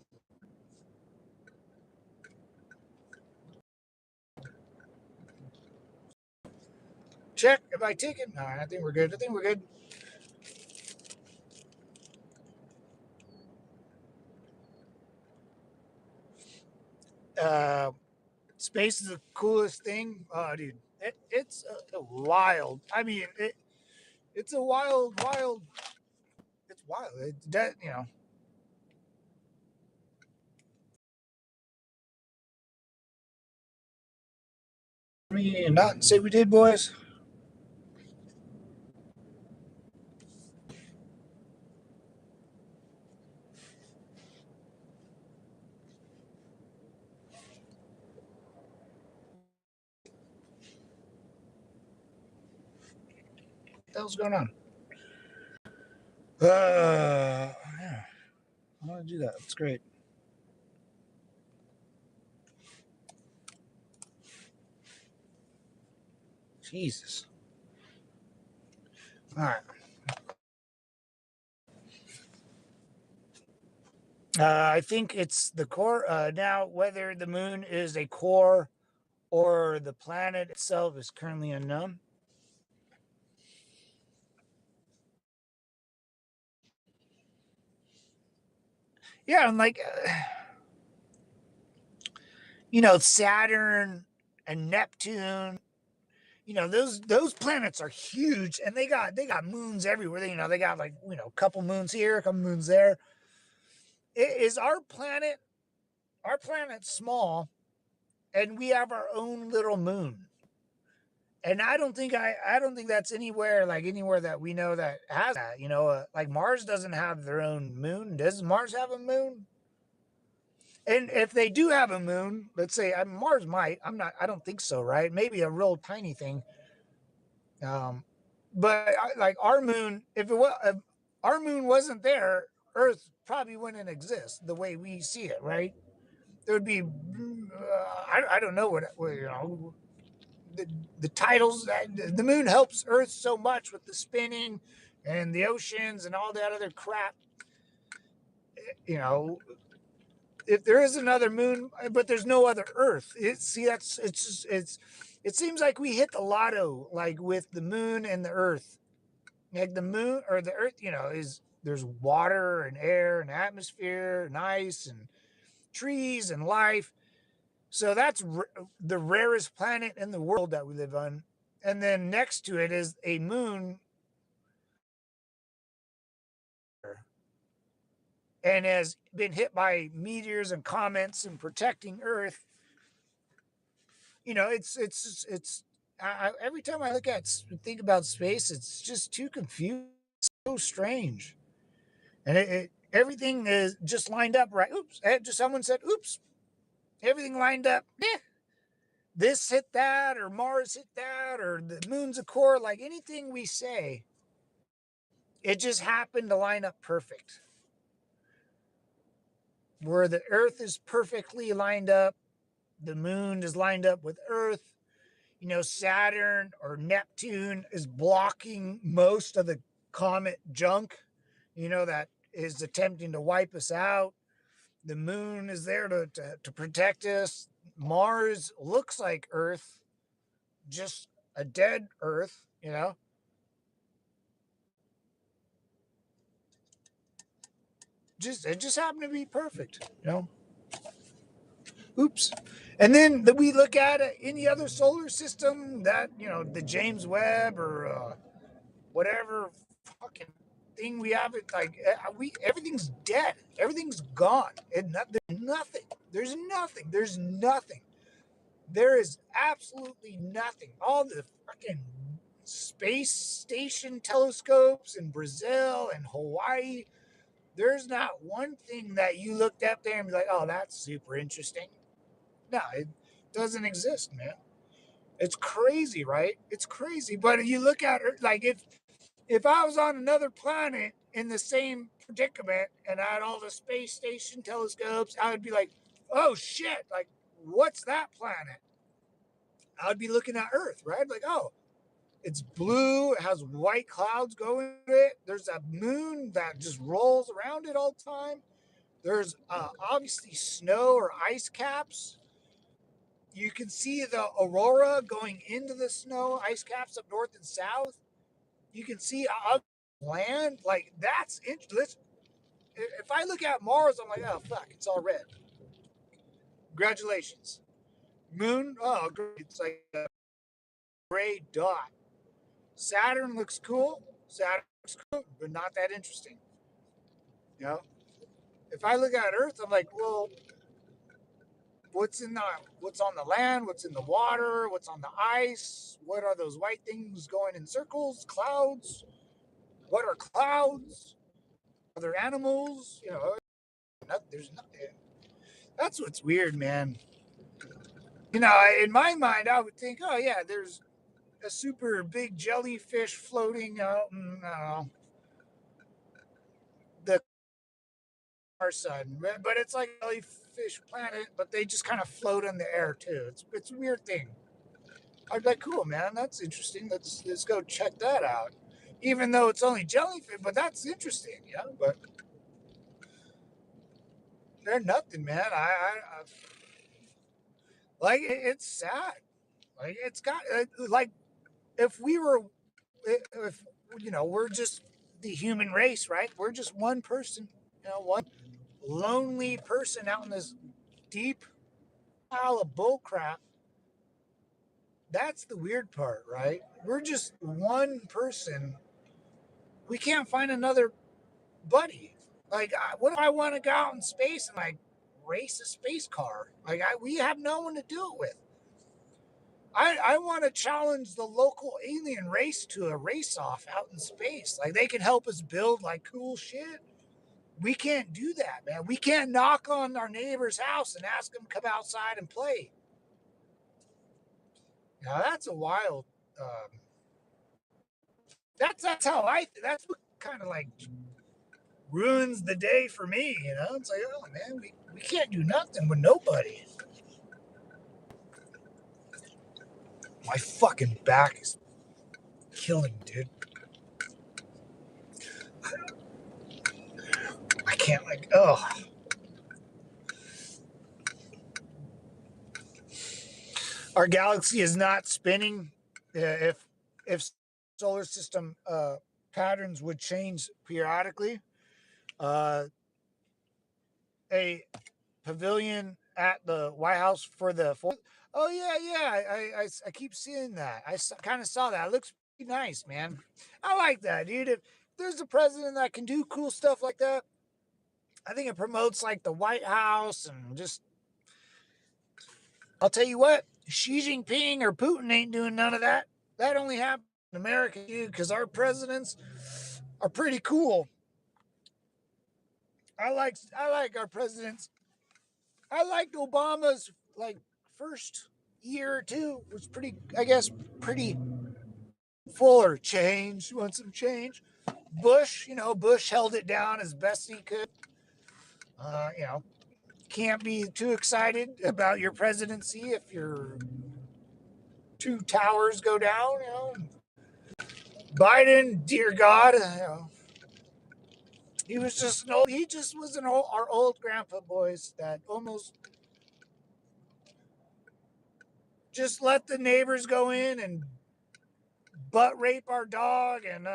Check if I take it. No, I think we're good. I think we're good. Uh, Space is the coolest thing. Oh, dude, it's wild. I mean, it's a wild. It's wild. We not say we did, boys. What the hell's going on? Yeah, I want to do that. That's great. Jesus. All right. I think it's the core. Now, whether the moon is a core or the planet itself is currently unknown. Yeah, and like, Saturn and Neptune. Those planets are huge, and they got moons everywhere. They got like a couple moons here, a couple moons there. Is our planet small, and we have our own little moon? And I don't think that's anywhere that we know that has that. Like Mars doesn't have their own moon. Does Mars have a moon? And if they do have a moon, let's say Mars might. I don't think so, right? Maybe a real tiny thing. Um, but like our moon, if our moon wasn't there, Earth probably wouldn't exist the way we see it, right? There would be, I don't know the, the titles. The moon helps Earth so much with the spinning and the oceans and all that other crap. You know, if there is another moon, but there's no other Earth. It seems like we hit the lotto, like with the moon and the Earth. Like the moon or the Earth, is there's water and air and atmosphere and ice and trees and life. So that's the rarest planet in the world that we live on. And then next to it is a moon and has been hit by meteors and comets and protecting Earth. It's every time I think about space, it's just too confusing, so strange, and everything is just lined up right. Oops! Just someone said, "Oops!" Everything lined up. Yeah, this hit that, or Mars hit that, or the moon's a core. Like anything we say, it just happened to line up perfect. Where the Earth is perfectly lined up, the moon is lined up with Earth. Saturn or Neptune is blocking most of the comet junk, that is attempting to wipe us out. The moon is there to protect us. Mars looks like Earth, just a dead Earth. It just happened to be perfect. Oops. And then we look at any other solar system that, the James Webb or whatever fucking thing we have. It like we everything's dead. Everything's gone. There's nothing. There's nothing. There's nothing. There is absolutely nothing. All the fucking space station telescopes in Brazil and Hawaii. There's not one thing that you looked up there and be like, oh, that's super interesting. No, it doesn't exist, man. It's crazy, right? It's crazy. But you look at it like if I was on another planet in the same predicament and I had all the space station telescopes, I would be like, oh shit, like what's that planet? I would be looking at Earth, right? Like, oh, it's blue, it has white clouds going to it. There's a moon that just rolls around it all the time. There's obviously snow or ice caps. You can see the aurora going into the snow, ice caps up north and south. You can see land. Like, that's interesting. If I look at Mars, I'm like, oh, fuck, it's all red. Congratulations. Moon, oh, great. It's like a gray dot. Saturn looks cool. Saturn looks cool, but not that interesting. You know, if I look at Earth, I'm like, well, what's on the land, what's in the water, what's on the ice, what are those white things going in circles, clouds, what are clouds, are there animals, there's nothing. That's what's weird, man. In my mind I would think, oh yeah, there's a super big jellyfish floating out in the our sun, but it's like a jellyfish planet, but they just kind of float in the air too. It's a weird thing. I'd be like, cool, man. That's interesting. Let's go check that out. Even though it's only jellyfish, but that's interesting, yeah. But They're nothing, man. Like it's sad. Like it's got like if we were if we're just the human race, right? We're just one person, one lonely person out in this deep pile of bull crap. That's the weird part, right? We're just one person. We can't find another buddy. Like, what if I want to go out in space and like race a space car? Like, we have no one to do it with. I want to challenge the local alien race to a race off out in space. Like, they can help us build like cool shit. We can't do that, man. We can't knock on our neighbor's house and ask them to come outside and play. Now that's a wild. Um, that's how that's what kind of like ruins the day for me. It's like, oh man, we can't do nothing with nobody. My fucking back is killing, dude. I can't like, oh. Our galaxy is not spinning. If solar system patterns would change periodically, uh, a pavilion at the White House for the fourth. Oh yeah. I keep seeing that. I kind of saw that. It looks pretty nice, man. I like that, dude. If there's a president that can do cool stuff like that, I think it promotes like the White House and just. I'll tell you what, Xi Jinping or Putin ain't doing none of that. That only happens in America, dude, because our presidents are pretty cool. I like our presidents. I liked Obama's like first year or two was pretty, I guess, pretty fuller change. Want some change? Bush, Bush held it down as best he could. Uh, you know, can't be too excited about your presidency if your two towers go down. Biden, dear God, he was just an old. He just was our old grandpa boys that almost just let the neighbors go in and butt rape our dog, and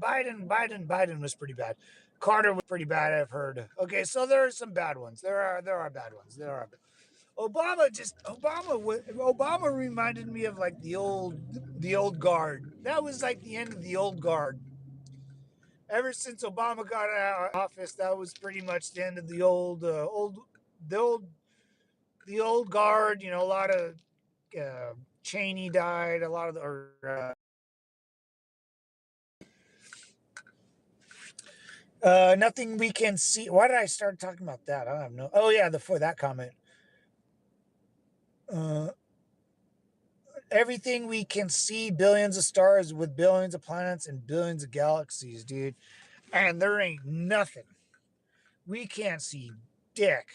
Biden was pretty bad. Carter was pretty bad, I've heard. Okay, so there are some bad ones. There are bad ones. Obama reminded me of like the old guard. That was like the end of the old guard. Ever since Obama got out of office, that was pretty much the end of the old the old guard. A lot of Cheney died. A lot of nothing we can see. Why did I start talking about that? I don't know. Oh yeah, for that comment. Uh, Everything we can see, billions of stars with billions of planets and billions of galaxies, dude. And there ain't nothing we can't see. Dick.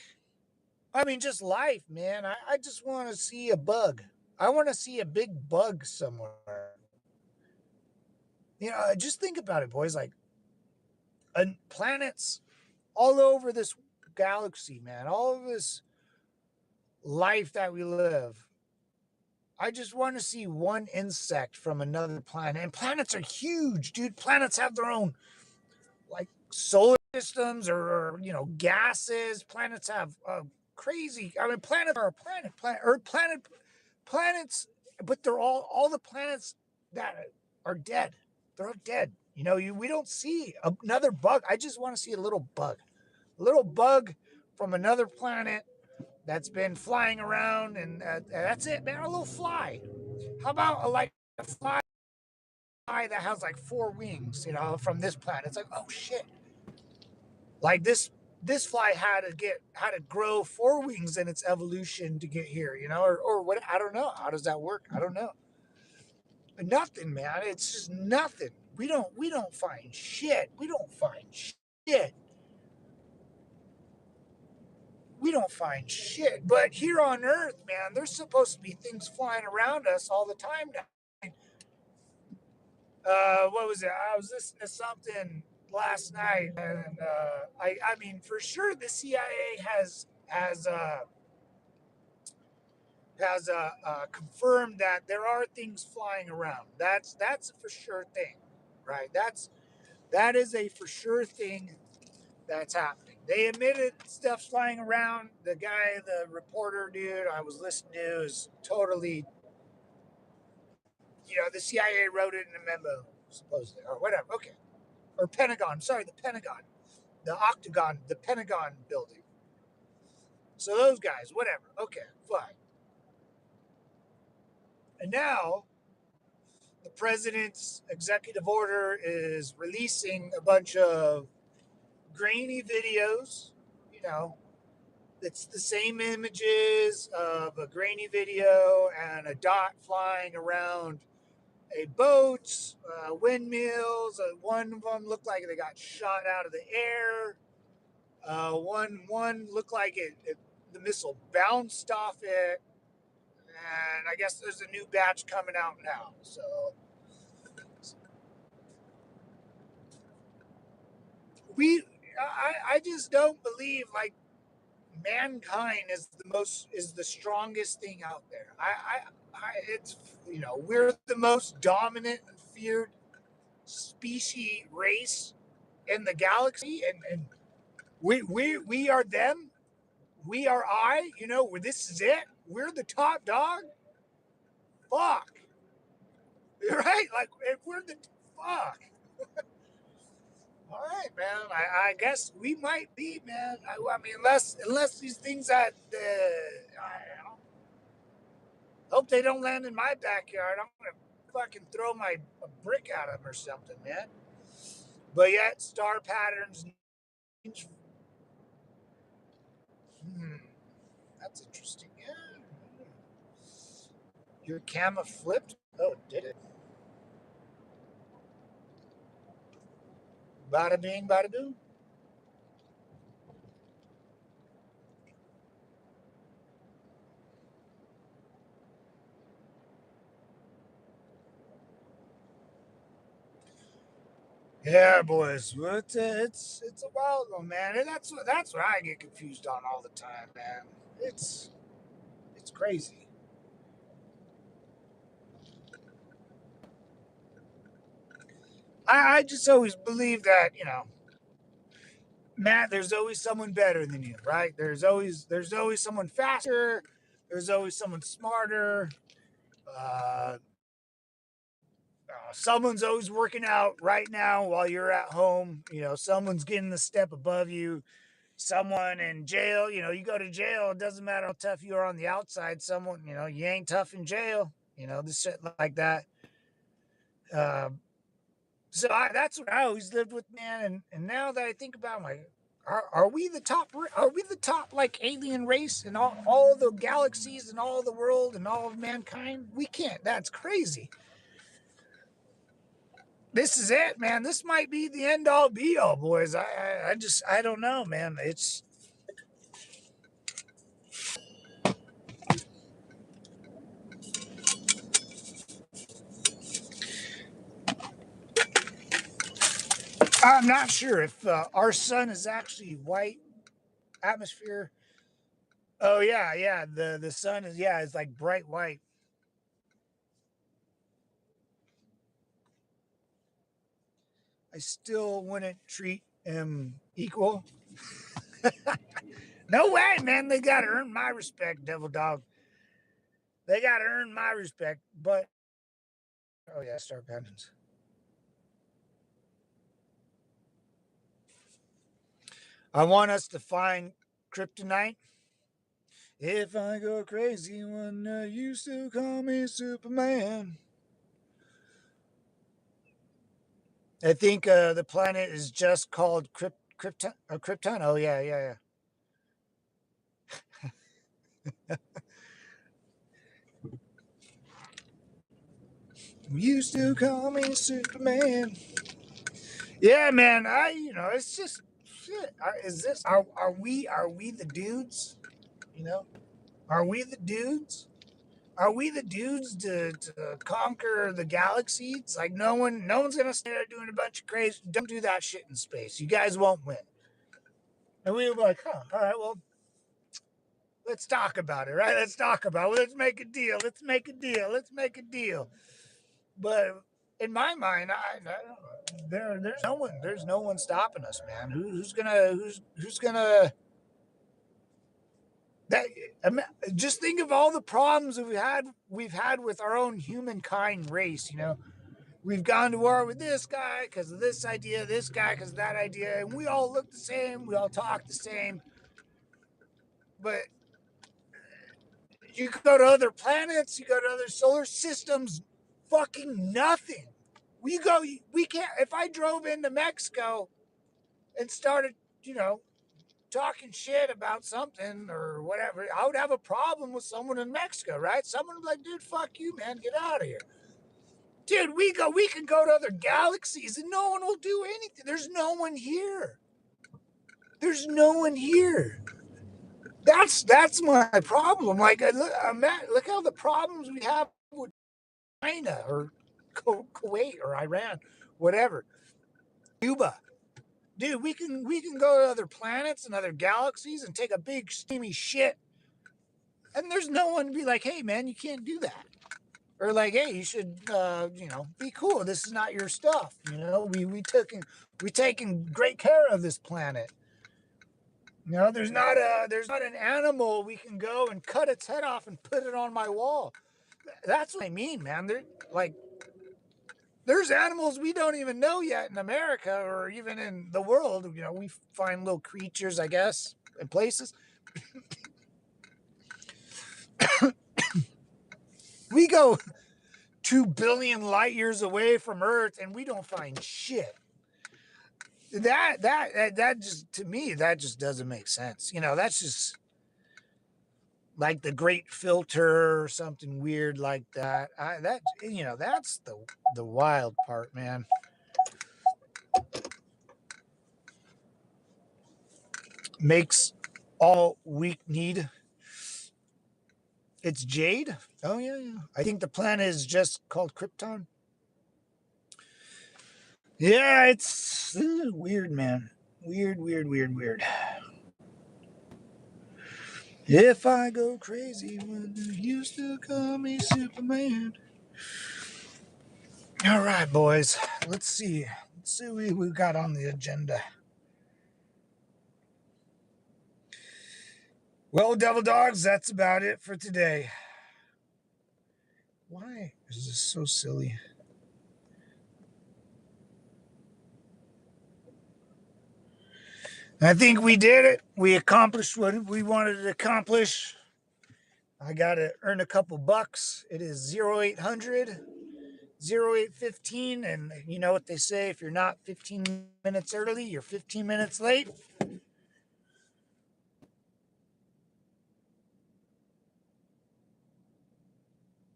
I mean, just life, man. I just want to see a bug. I want to see a big bug somewhere. Just think about it, boys. Like, planets all over this galaxy, man. All of this life that we live. I just want to see one insect from another planet. And planets are huge, dude. Planets have their own, like, solar systems or gases. Planets have crazy. I mean, planets are a planets, but they're all the planets that are dead. They're all dead. We don't see another bug. I just want to see a little bug from another planet that's been flying around, and that's it, man. A little fly. How about a fly that has like four wings? From this planet. It's like, oh shit. Like this fly had to grow four wings in its evolution to get here. Or what? I don't know. How does that work? I don't know. But nothing, man. It's just nothing. We don't find shit. We don't find shit. We don't find shit. But here on Earth, man, there's supposed to be things flying around us all the time now. What was it? I was listening to something last night, and I mean, for sure, the CIA has confirmed that there are things flying around. That's a for sure thing, right? That is a for sure thing that's happening. They admitted stuff's flying around. The guy, the reporter dude I was listening to, is totally, the CIA wrote it in a memo, supposedly, or whatever. Okay, or Pentagon. Sorry, the Pentagon, the Octagon, the Pentagon building. So those guys, whatever. Okay, fine. And now the president's executive order is releasing a bunch of grainy videos. You know, it's the same images of a grainy video and a dot flying around a boat, windmills. One of them looked like they got shot out of the air. One looked like the missile bounced off it. And I guess there's a new batch coming out now. So I just don't believe like mankind is the strongest thing out there. It's we're the most dominant and feared species race in the galaxy, and we are them. We are this is it. We're the top dog. Fuck. Right? Like if we're the fuck. All right, man. I guess we might be, man. I mean, unless these things that I hope they don't land in my backyard. I'm gonna fucking throw a brick at them or something, man. But yet, star patterns. Hmm, that's interesting. Yeah. Your camera flipped. Oh, did it? Bada bing, bada boom. Yeah, boys. Well, it's a wild one, man, and that's what I get confused on all the time, man. It's crazy. I just always believe that Matt. There's always someone better than you, right? There's always someone faster. There's always someone smarter. Uh, someone's always working out right now while you're at home. Someone's getting the step above you. Someone in jail. You go to jail. It doesn't matter how tough you are on the outside. Someone, you ain't tough in jail. This shit like that. Uh, that's what I always lived with, man. And now that I think about it, I'm like, are we the top? Are we the top like alien race in all the galaxies and all the world and all of mankind? We can't. That's crazy. This is it, man. This might be the end all be all, boys. I don't know, man. I'm not sure if our sun is actually white atmosphere. Oh yeah, yeah. The sun is it's like bright white. I still wouldn't treat him equal. No way, man. They gotta earn my respect, Devil Dog. They gotta earn my respect. But oh yeah, Star Penance. I want us to find kryptonite. If I go crazy one night, you still call me Superman. I think the planet is just called Krypton. Krypton. Oh yeah, yeah, yeah. You still call me Superman. Yeah, man. It's just shit. Are we the dudes? Are we the dudes? Are we the dudes to conquer the galaxy? It's like no one's gonna stand there doing a bunch of crazy. Don't do that shit in space. You guys won't win. And we were like, huh, all right, well, let's talk about it, right? Let's talk about it. Let's make a deal. Let's make a deal. Let's make a deal. But in my mind, there's no one stopping us, man. Who's gonna that just think of all the problems that we've had with our own humankind race, you know. We've gone to war with this guy because of this idea, this guy because of that idea, and we all look the same, we all talk the same. But you go to other planets, you go to other solar systems, fucking nothing. We can't. If I drove into Mexico and started, you know, talking shit about something or whatever, I would have a problem with someone in Mexico, right? Someone would be like, dude, fuck you, man, get out of here. Dude, we can go to other galaxies and no one will do anything. There's no one here. There's no one here. That's my problem. Like, look how the problems we have with China or Kuwait or Iran, whatever, Cuba. Dude, we can go to other planets and other galaxies and take a big steamy shit, and there's no one to be like, hey man, you can't do that, or like, hey, you should, be cool. This is not your stuff. You know, we taking great care of this planet. You know, there's not an animal we can go and cut its head off and put it on my wall. That's what I mean, man. Like there's animals we don't even know yet in America or even in the world. You know, we find little creatures, I guess, in places. We go 2 billion light years away from Earth and we don't find shit. That just, to me, that just doesn't make sense. You know, that's just like the Great Filter or something weird like that. That's the wild part, man. Makes all weak need. It's Jade. Oh yeah, yeah. I think the planet is just called Krypton. Yeah, it's weird, man. Weird, weird, weird, weird. If I go crazy when you used to call me Superman. All right, boys. Let's see. Let's see what we got on the agenda. Well, Devil Dogs, that's about it for today. Why is this so silly? I think we did it. We accomplished what we wanted to accomplish. I got to earn a couple bucks. It is 0800 0815. And you know what they say, if you're not 15 minutes early, you're 15 minutes late.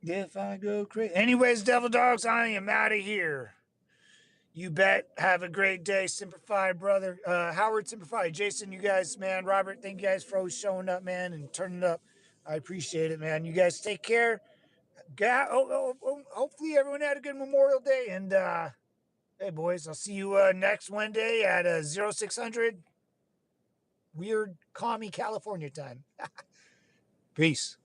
If I go crazy. Anyways, Devil Dogs, I am out of here. You bet. Have a great day, Simplify, brother. Howard, Simplify. Jason, you guys, man. Robert, thank you guys for always showing up, man, and turning up. I appreciate it, man. You guys take care. Hopefully everyone had a good Memorial Day. And hey, boys, I'll see you next Wednesday at 0600 Weird Commie California time. Peace.